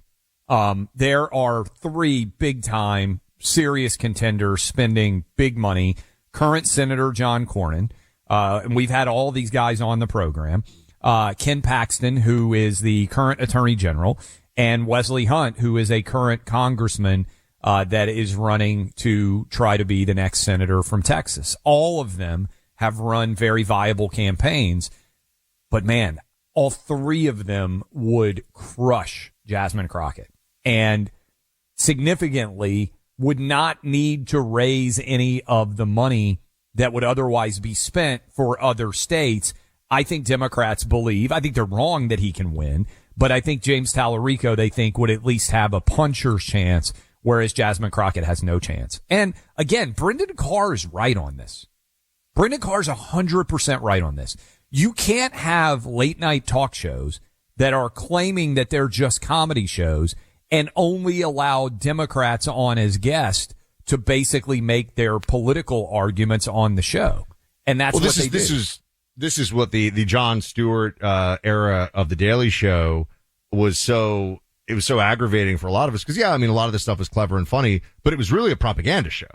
There are 3 big-time, serious contenders spending big money. Current Senator John Cornyn, and we've had all these guys on the program. Ken Paxton, who is the current Attorney General, and Wesley Hunt, who is a current congressman that is running to try to be the next senator from Texas. All of them have run very viable campaigns, but man, all 3 of them would crush Jasmine Crockett, and significantly would not need to raise any of the money that would otherwise be spent for other states. I think Democrats believe, I think they're wrong that he can win, but I think James Talarico, they think, would at least have a puncher's chance, whereas Jasmine Crockett has no chance. And again, Brendan Carr is right on this. Brendan Carr's 100% right on this. You can't have late night talk shows that are claiming that they're just comedy shows and only allow Democrats on as guests to basically make their political arguments on the show. And that's what they do. This is what the Jon Stewart era of the Daily Show was so aggravating for a lot of us. Because, yeah, I mean, a lot of this stuff is clever and funny, but it was really a propaganda show.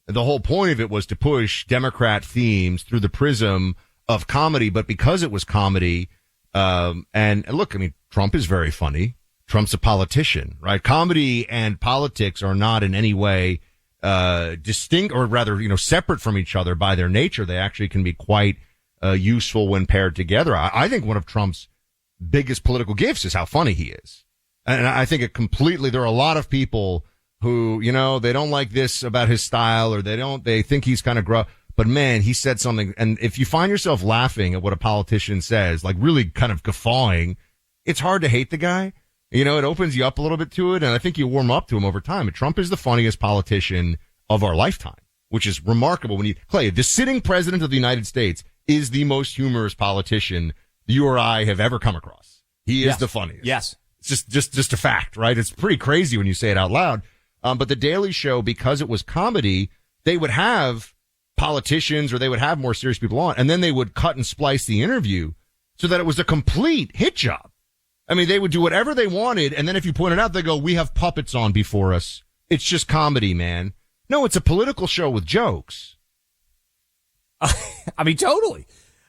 The whole point of it was to push Democrat themes through the prism of comedy. But because it was comedy, and look, I mean, Trump is very funny. Trump's a politician, right? Comedy and politics are not in any way distinct, or rather, separate from each other by their nature. They actually can be quite useful when paired together. I think one of Trump's biggest political gifts is how funny he is. And I think there are a lot of people who, they don't like this about his style, or they think he's kind of gruff. But man, he said something. And if you find yourself laughing at what a politician says, like really kind of guffawing, it's hard to hate the guy. It opens you up a little bit to it. And I think you warm up to him over time. But Trump is the funniest politician of our lifetime, which is remarkable. Clay, the sitting president of the United States is the most humorous politician you or I have ever come across. He is the funniest. Yes. It's just a fact, right? It's pretty crazy when you say it out loud. But the Daily Show, because it was comedy, they would have politicians, or they would have more serious people on, and then they would cut and splice the interview so that it was a complete hit job. I mean, they would do whatever they wanted, and then if you pointed out, they go, we have puppets on before us. It's just comedy, man. No, it's a political show with jokes. I mean, totally.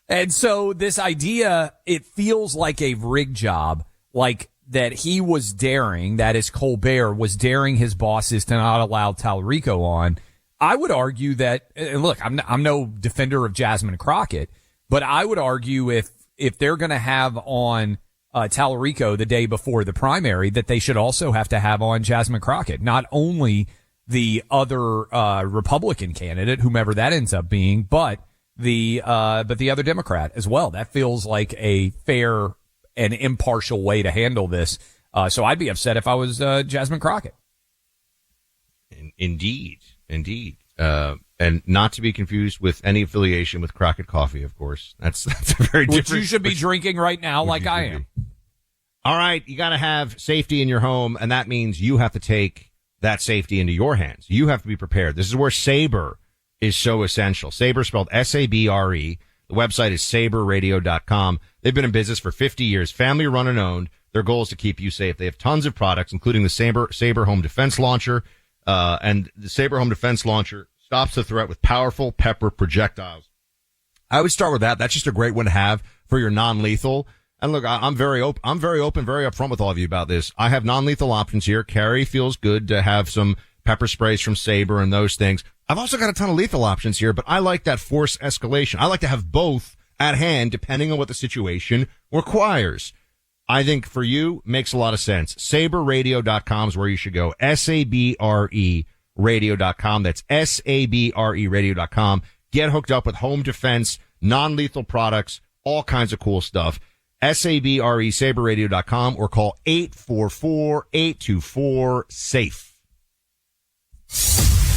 And so this idea, it feels like a rig job, like that he was daring, that is Colbert was daring his bosses to not allow Talarico on. I would argue that, and look, I'm no defender of Jasmine Crockett, but I would argue if they're going to have on Talarico the day before the primary, that they should also have to have on Jasmine Crockett, not only the other Republican candidate, whomever that ends up being, but the other Democrat as well. That feels like a fair and impartial way to handle this. So I'd be upset if I was Jasmine Crockett. Indeed. And not to be confused with any affiliation with Crockett Coffee, of course. That's a very different. Which you should be drinking right now, like I am. All right, you got to have safety in your home, and that means you have to take that safety into your hands. You have to be prepared. This is where Sabre is so essential. Sabre spelled S-A-B-R-E. The website is sabreradio.com. They've been in business for 50 years, family run and owned. Their goal is to keep you safe. They have tons of products, including the Sabre Home Defense Launcher. And the Sabre Home Defense Launcher stops the threat with powerful pepper projectiles. I would start with that. That's just a great one to have for your non-lethal. And look, I'm very open, very upfront with all of you about this. I have non-lethal options here. Carrie feels good to have some pepper sprays from Sabre and those things. I've also got a ton of lethal options here, but I like that force escalation. I like to have both at hand depending on what the situation requires. I think for you, makes a lot of sense. SaberRadio.com is where you should go. SABRE radio.com. That's SABRE radio.com. Get hooked up with home defense, non-lethal products, all kinds of cool stuff. SABRE, SaberRadio.com, or call 844-824-SAFE.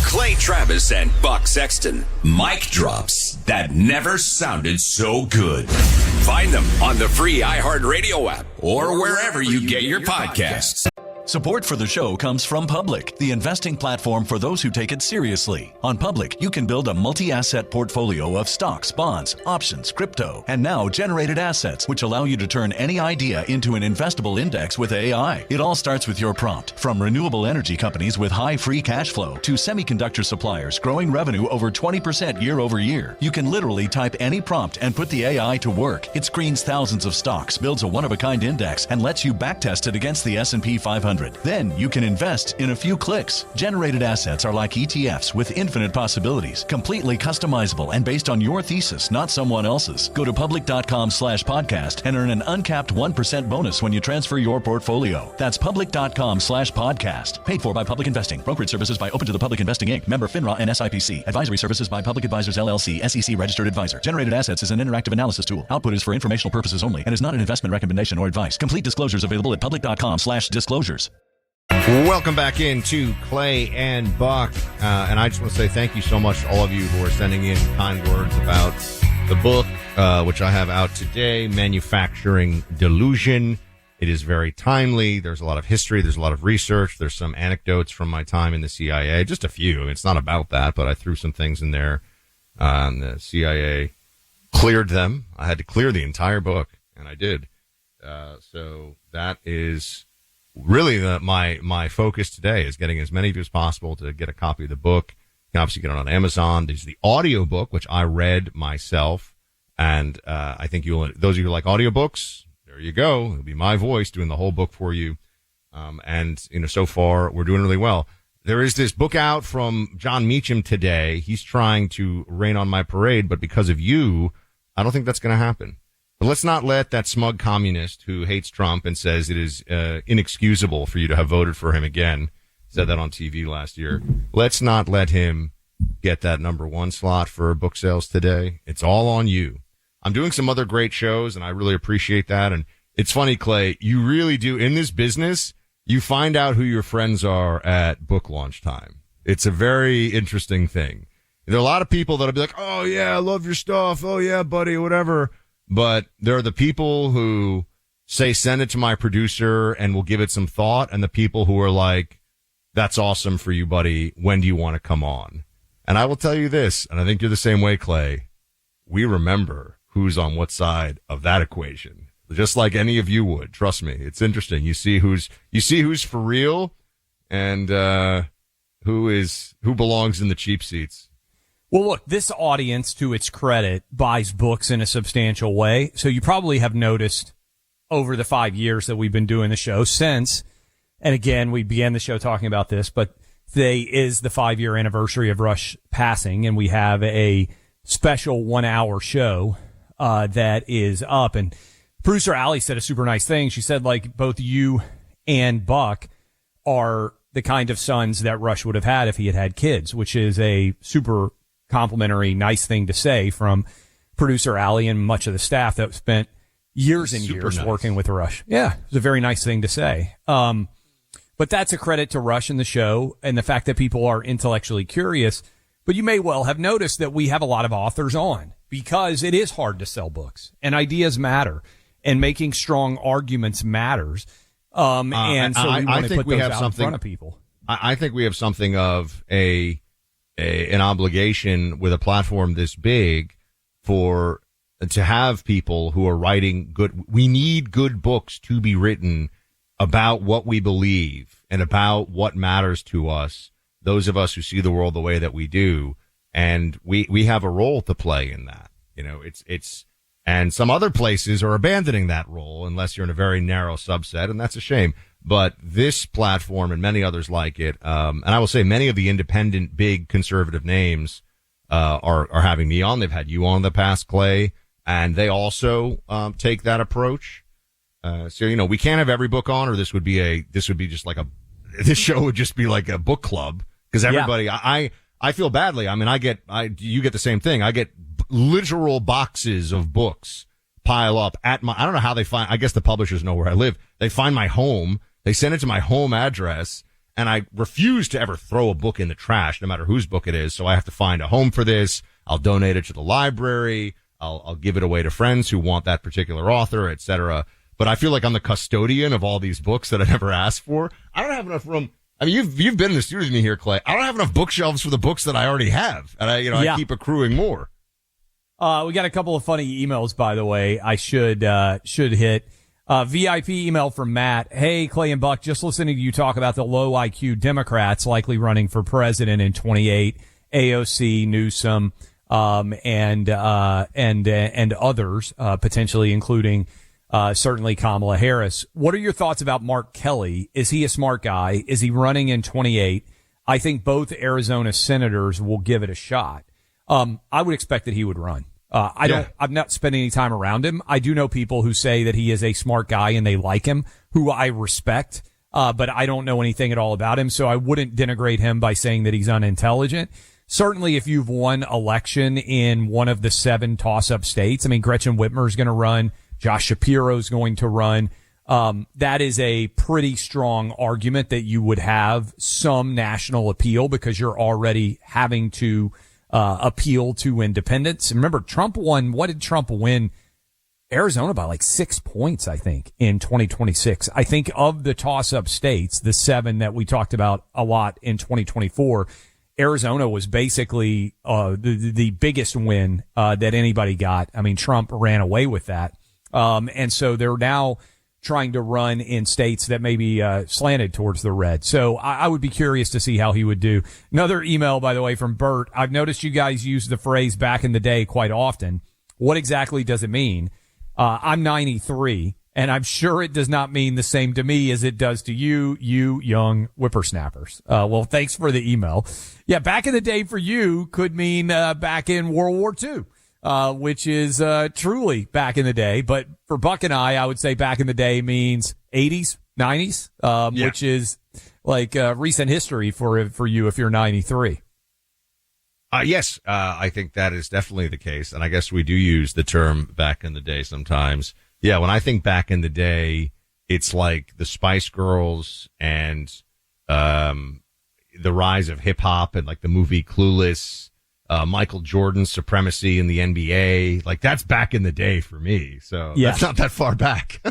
Clay Travis and Buck Sexton. Mic drops that never sounded so good. Find them on the free iHeartRadio app or wherever you get your podcasts. Support for the show comes from Public, the investing platform for those who take it seriously. On Public, you can build a multi-asset portfolio of stocks, bonds, options, crypto, and now generated assets, which allow you to turn any idea into an investable index with AI. It all starts with your prompt. From renewable energy companies with high free cash flow to semiconductor suppliers growing revenue over 20% year over year, you can literally type any prompt and put the AI to work. It screens thousands of stocks, builds a one-of-a-kind index, and lets you backtest it against the S&P 500. Then you can invest in a few clicks. Generated assets are like ETFs with infinite possibilities, completely customizable and based on your thesis, not someone else's. Go to public.com/podcast and earn an uncapped 1% bonus when you transfer your portfolio. That's public.com/podcast. Paid for by Public Investing. Brokerage services by Open to the Public Investing Inc. Member FINRA and SIPC. Advisory services by Public Advisors LLC, SEC registered advisor. Generated assets is an interactive analysis tool. Output is for informational purposes only and is not an investment recommendation or advice. Complete disclosures available at public.com/disclosures. Welcome back into Clay and Buck. And I just want to say thank you so much to all of you who are sending in kind words about the book, which I have out today, Manufacturing Delusion. It is very timely. There's a lot of history. There's a lot of research. There's some anecdotes from my time in the CIA. Just a few. I mean, it's not about that, but I threw some things in there. And the CIA cleared them. I had to clear the entire book, and I did. So that is really my focus today, is getting as many of you as possible to get a copy of the book. You can obviously get it on Amazon. There's the audio book, which I read myself. And I think those of you who like audiobooks, there you go. It'll be my voice doing the whole book for you. And so far we're doing really well. There is this book out from John Meacham today. He's trying to rain on my parade, but because of you, I don't think that's going to happen. But let's not let that smug communist who hates Trump and says it is inexcusable for you to have voted for him again, said that on TV last year. Let's not let him get that number one slot for book sales today. It's all on you. I'm doing some other great shows, and I really appreciate that. And it's funny, Clay, you really do. In this business, you find out who your friends are at book launch time. It's a very interesting thing. There are a lot of people that'll be like, oh, yeah, I love your stuff. Oh, yeah, buddy, whatever. But there are the people who say, send it to my producer and we'll give it some thought. And the people who are like, that's awesome for you, buddy. When do you want to come on? And I will tell you this, and I think you're the same way, Clay. We remember who's on what side of that equation, just like any of you would. Trust me. It's interesting. You see who's for real and, who belongs in the cheap seats. Well, look, this audience, to its credit, buys books in a substantial way. So you probably have noticed over the 5 years that we've been doing the show since, and again, we began the show talking about this, but today is the 5-year anniversary of Rush passing, and we have a special 1-hour show that is up. And producer Allie said a super nice thing. She said, like, both you and Buck are the kind of sons that Rush would have had if he had had kids, which is a super complimentary, nice thing to say from producer Allie and much of the staff that spent years and years working with Rush. Yeah, it was a very nice thing to say. But that's a credit to Rush and the show and the fact that people are intellectually curious. But you may well have noticed that we have a lot of authors on because it is hard to sell books and ideas matter and making strong arguments matters. And so we want to put those out in front of people. I think we have something of an obligation with a platform this big to have people who are writing good. We need good books to be written about what we believe and about what matters to us, those of us who see the world the way that we do. And we have a role to play in that. And some other places are abandoning that role unless you're in a very narrow subset, and that's a shame. But this platform and many others like it, and I will say many of the independent, big conservative names are having me on. They've had you on in the past, Clay, and they also take that approach. So, we can't have every book on, or this show would just be like a book club, because everybody, I feel badly. I mean, you get the same thing. I get literal boxes of books pile up I don't know how they find, I guess the publishers know where I live. They find my home. They send it to my home address, and I refuse to ever throw a book in the trash, no matter whose book it is. So I have to find a home for this. I'll donate it to the library. I'll give it away to friends who want that particular author, etc. But I feel like I'm the custodian of all these books that I never asked for. I don't have enough room. I mean, you've been in the studio with me here, Clay. I don't have enough bookshelves for the books that I already have, and I keep accruing more. We got a couple of funny emails, by the way. I should hit. VIP email from Matt. Hey, Clay and Buck, just listening to you talk about the low IQ Democrats likely running for president in 28, AOC, Newsom, and others, potentially including, certainly Kamala Harris. What are your thoughts about Mark Kelly? Is he a smart guy? Is he running in 28? I think both Arizona senators will give it a shot. I would expect that he would run. I've not spent any time around him. I do know people who say that he is a smart guy and they like him, who I respect. But I don't know anything at all about him. So I wouldn't denigrate him by saying that he's unintelligent. Certainly, if you've won election in one of the 7 toss-up states, I mean, Gretchen Whitmer is going to run. Josh Shapiro is going to run. That is a pretty strong argument that you would have some national appeal, because you're already having to appeal to independents. Remember, Trump won. What did Trump win? Arizona by like 6 points, I think, in 2026. I think of the toss-up states, the 7 that we talked about a lot in 2024, Arizona was basically the biggest win that anybody got. I mean, Trump ran away with that. And so they're now trying to run in states that may be slanted towards the red. So I would be curious to see how he would do. Another email, by the way, from Bert. I've noticed you guys use the phrase back in the day quite often. What exactly does it mean? I'm 93, and I'm sure it does not mean the same to me as it does to you young whippersnappers. Well, thanks for the email. Yeah, back in the day for you could mean back in World War II. Which is truly back in the day. But for Buck and I would say back in the day means 80s, 90s, which is like recent history for you if you're 93. Yes, I think that is definitely the case. And I guess we do use the term back in the day sometimes. Yeah, when I think back in the day, it's like the Spice Girls and the rise of hip hop and like the movie Clueless. Michael Jordan's supremacy in the NBA, like that's back in the day for me. So that's not that far back.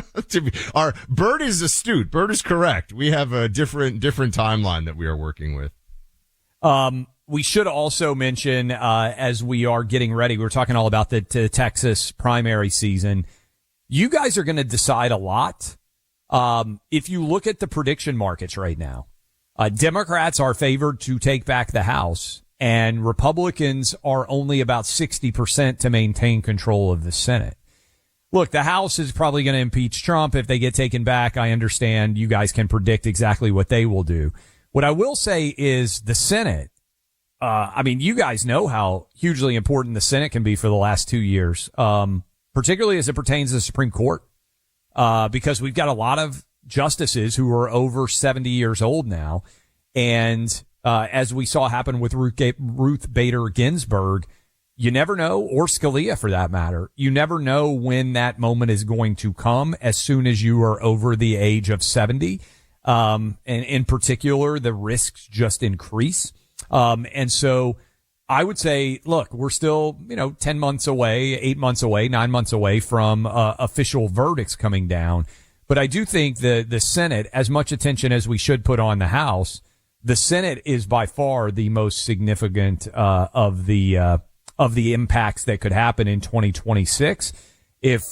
Our Bird is astute. Bird is correct. We have a different timeline that we are working with. We should also mention, as we are getting ready, we're talking all about the Texas primary season. You guys are going to decide a lot. If you look at the prediction markets right now, Democrats are favored to take back the House, and Republicans are only about 60% to maintain control of the Senate. Look, the House is probably going to impeach Trump if they get taken back. I understand you guys can predict exactly what they will do. What I will say is the Senate, I mean, you guys know how hugely important the Senate can be for the last 2 years, particularly as it pertains to the Supreme Court, because we've got a lot of justices who are over 70 years old now. And as we saw happen with Ruth Bader Ginsburg, you never know, or Scalia for that matter. You never know when that moment is going to come as soon as you are over the age of 70. And in particular, the risks just increase. And so I would say, look, we're still, 10 months away, 8 months away, 9 months away from official verdicts coming down. But I do think the Senate, as much attention as we should put on the House, the Senate is by far the most significant of the impacts that could happen in 2026. If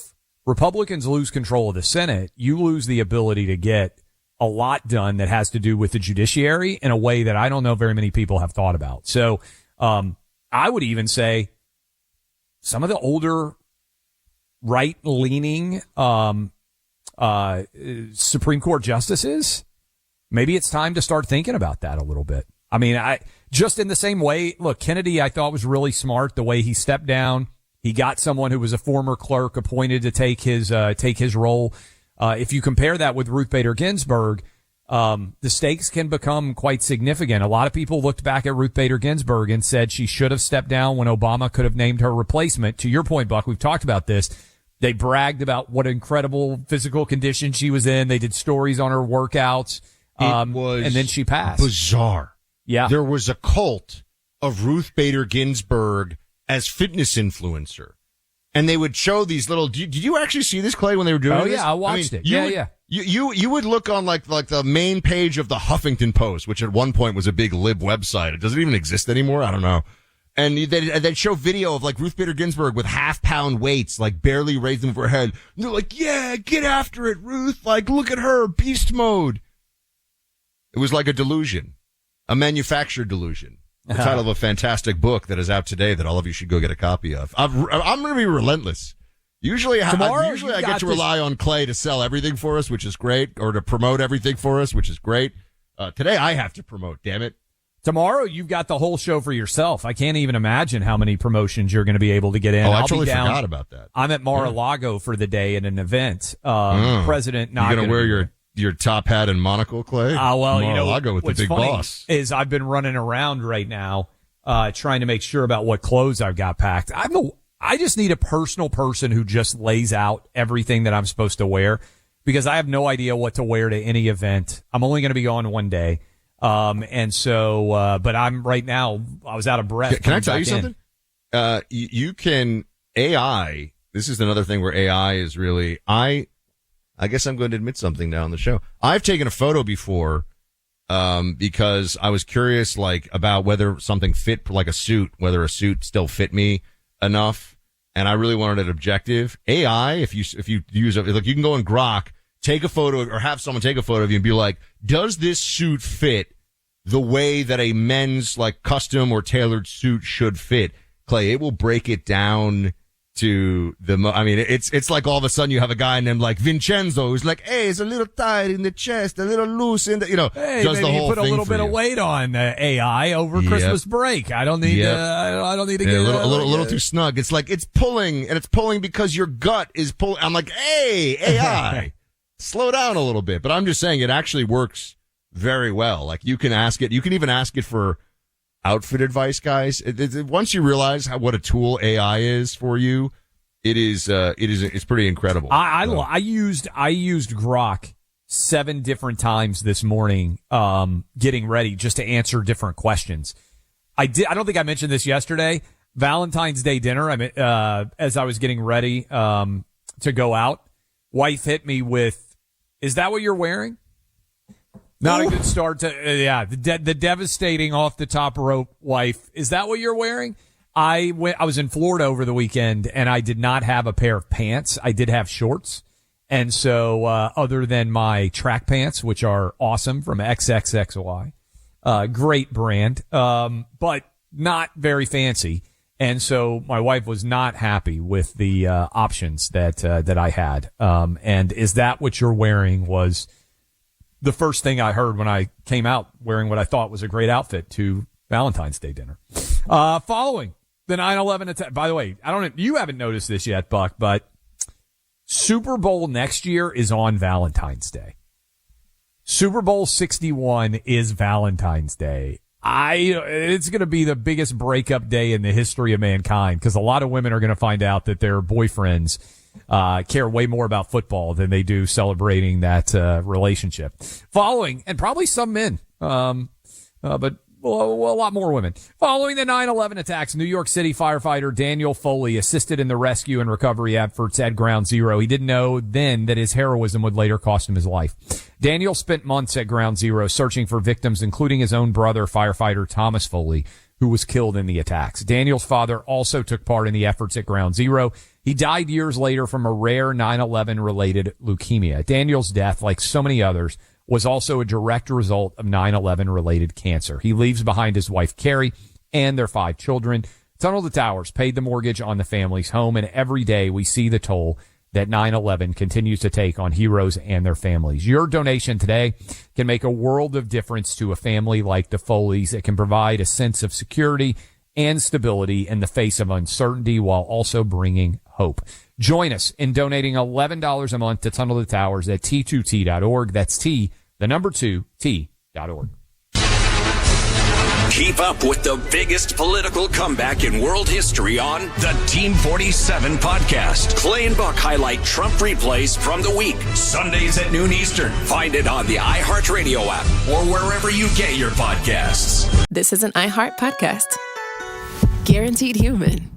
Republicans lose control of the Senate, you lose the ability to get a lot done that has to do with the judiciary in a way that I don't know very many people have thought about. So I would even say some of the older right-leaning Supreme Court justices, maybe it's time to start thinking about that a little bit. I mean, just in the same way, look, Kennedy, I thought was really smart the way he stepped down. He got someone who was a former clerk appointed to take his role. If you compare that with Ruth Bader Ginsburg, the stakes can become quite significant. A lot of people looked back at Ruth Bader Ginsburg and said she should have stepped down when Obama could have named her replacement. To your point, Buck, we've talked about this. They bragged about what incredible physical condition she was in. They did stories on her workouts. It was and then she passed. Bizarre. Yeah. There was a cult of Ruth Bader Ginsburg as fitness influencer. And they would show these little, did you actually see this, Clay, when they were doing this? Oh, yeah, I watched it. Yeah. You would look on like the main page of the Huffington Post, which at one point was a big lib website. It doesn't even exist anymore. I don't know. And they'd show video of like Ruth Bader Ginsburg with 1/2 pound weights, like barely raising them over her head. And they're like, yeah, get after it, Ruth. Like, look at her, beast mode. It was like a delusion, a manufactured delusion. The title of a fantastic book that is out today that all of you should go get a copy of. I'm going to be relentless. Usually I get to rely on Clay to sell everything for us, which is great, or to promote everything for us, which is great. Today I have to promote, damn it. Tomorrow you've got the whole show for yourself. I can't even imagine how many promotions you're going to be able to get in. I totally forgot about that. I'm at Mar-a-Lago for the day at an event. President not going to wear your top hat and monocle, Clay? Mar-a-Lago with the big boss. Is I've been running around right now, trying to make sure about what clothes I've got packed. I just need a personal person who just lays out everything that I'm supposed to wear, because I have no idea what to wear to any event. I'm only going to be gone one day. But I'm right now, I was out of breath. Can I tell you something? You can AI. This is another thing where AI is really, I guess I'm going to admit something now on the show. I've taken a photo before, because I was curious, like, about whether something fit, like a suit, whether a suit still fit me enough. And I really wanted it objective. AI, if you use it, like, you can go in Grok, take a photo or have someone take a photo of you and be like, does this suit fit the way that a men's like custom or tailored suit should fit? Clay, it will break it down to it's like all of a sudden you have a guy named like Vincenzo who's like, hey, it's a little tight in the chest, a little loose in the, hey, does the whole put a thing little for bit you. of weight on Ai over Christmas break. I don't need I don't need to get a little too snug. It's like it's pulling because your gut is pulling. I'm like, hey, AI, slow down a little bit. But I'm just saying it actually works very well. Like you can ask it. You can even ask it for outfit advice, guys. Once you realize what a tool AI is for you, it's pretty incredible. I used Grok 7 different times this morning, getting ready just to answer different questions. I don't think I mentioned this yesterday. Valentine's Day dinner. As I was getting ready, to go out, wife hit me with, "Is that what you're wearing?" Not a good start to, the devastating off the top rope wife. "Is that what you're wearing?" I was in Florida over the weekend and I did not have a pair of pants. I did have shorts. And so, other than my track pants, which are awesome from XXXY, great brand, but not very fancy. And so my wife was not happy with the, options that I had. And "Is that what you're wearing?" was the first thing I heard when I came out wearing what I thought was a great outfit to Valentine's Day dinner. Following the 9/11 attack. By the way, you haven't noticed this yet, Buck, but Super Bowl next year is on Valentine's Day. Super Bowl 61 is Valentine's Day. It's going to be the biggest breakup day in the history of mankind, because a lot of women are going to find out that their boyfriends care way more about football than they do celebrating that relationship. Following, and probably some men, but a lot more women. Following the 9/11 attacks, New York City firefighter Daniel Foley assisted in the rescue and recovery efforts at Ground Zero. He didn't know then that his heroism would later cost him his life. Daniel spent months at Ground Zero searching for victims, including his own brother, firefighter Thomas Foley, who was killed in the attacks. Daniel's father also took part in the efforts at Ground Zero. He died years later from a rare 9/11 related leukemia. Daniel's death, like so many others, was also a direct result of 9/11 related cancer. He leaves behind his wife, Carrie, and their 5 children. Tunnel to Towers paid the mortgage on the family's home, and every day we see the toll that 9/11 continues to take on heroes and their families. Your donation today can make a world of difference to a family like the Foleys. It can provide a sense of security and stability in the face of uncertainty while also bringing hope. Join us in donating $11 a month to Tunnel to Towers at T2T.org. That's T2T.org. Keep up with the biggest political comeback in world history on the Team 47 podcast. Clay and Buck highlight Trump replays from the week. Sundays at noon Eastern. Find it on the iHeartRadio app or wherever you get your podcasts. This is an iHeart podcast. Guaranteed human.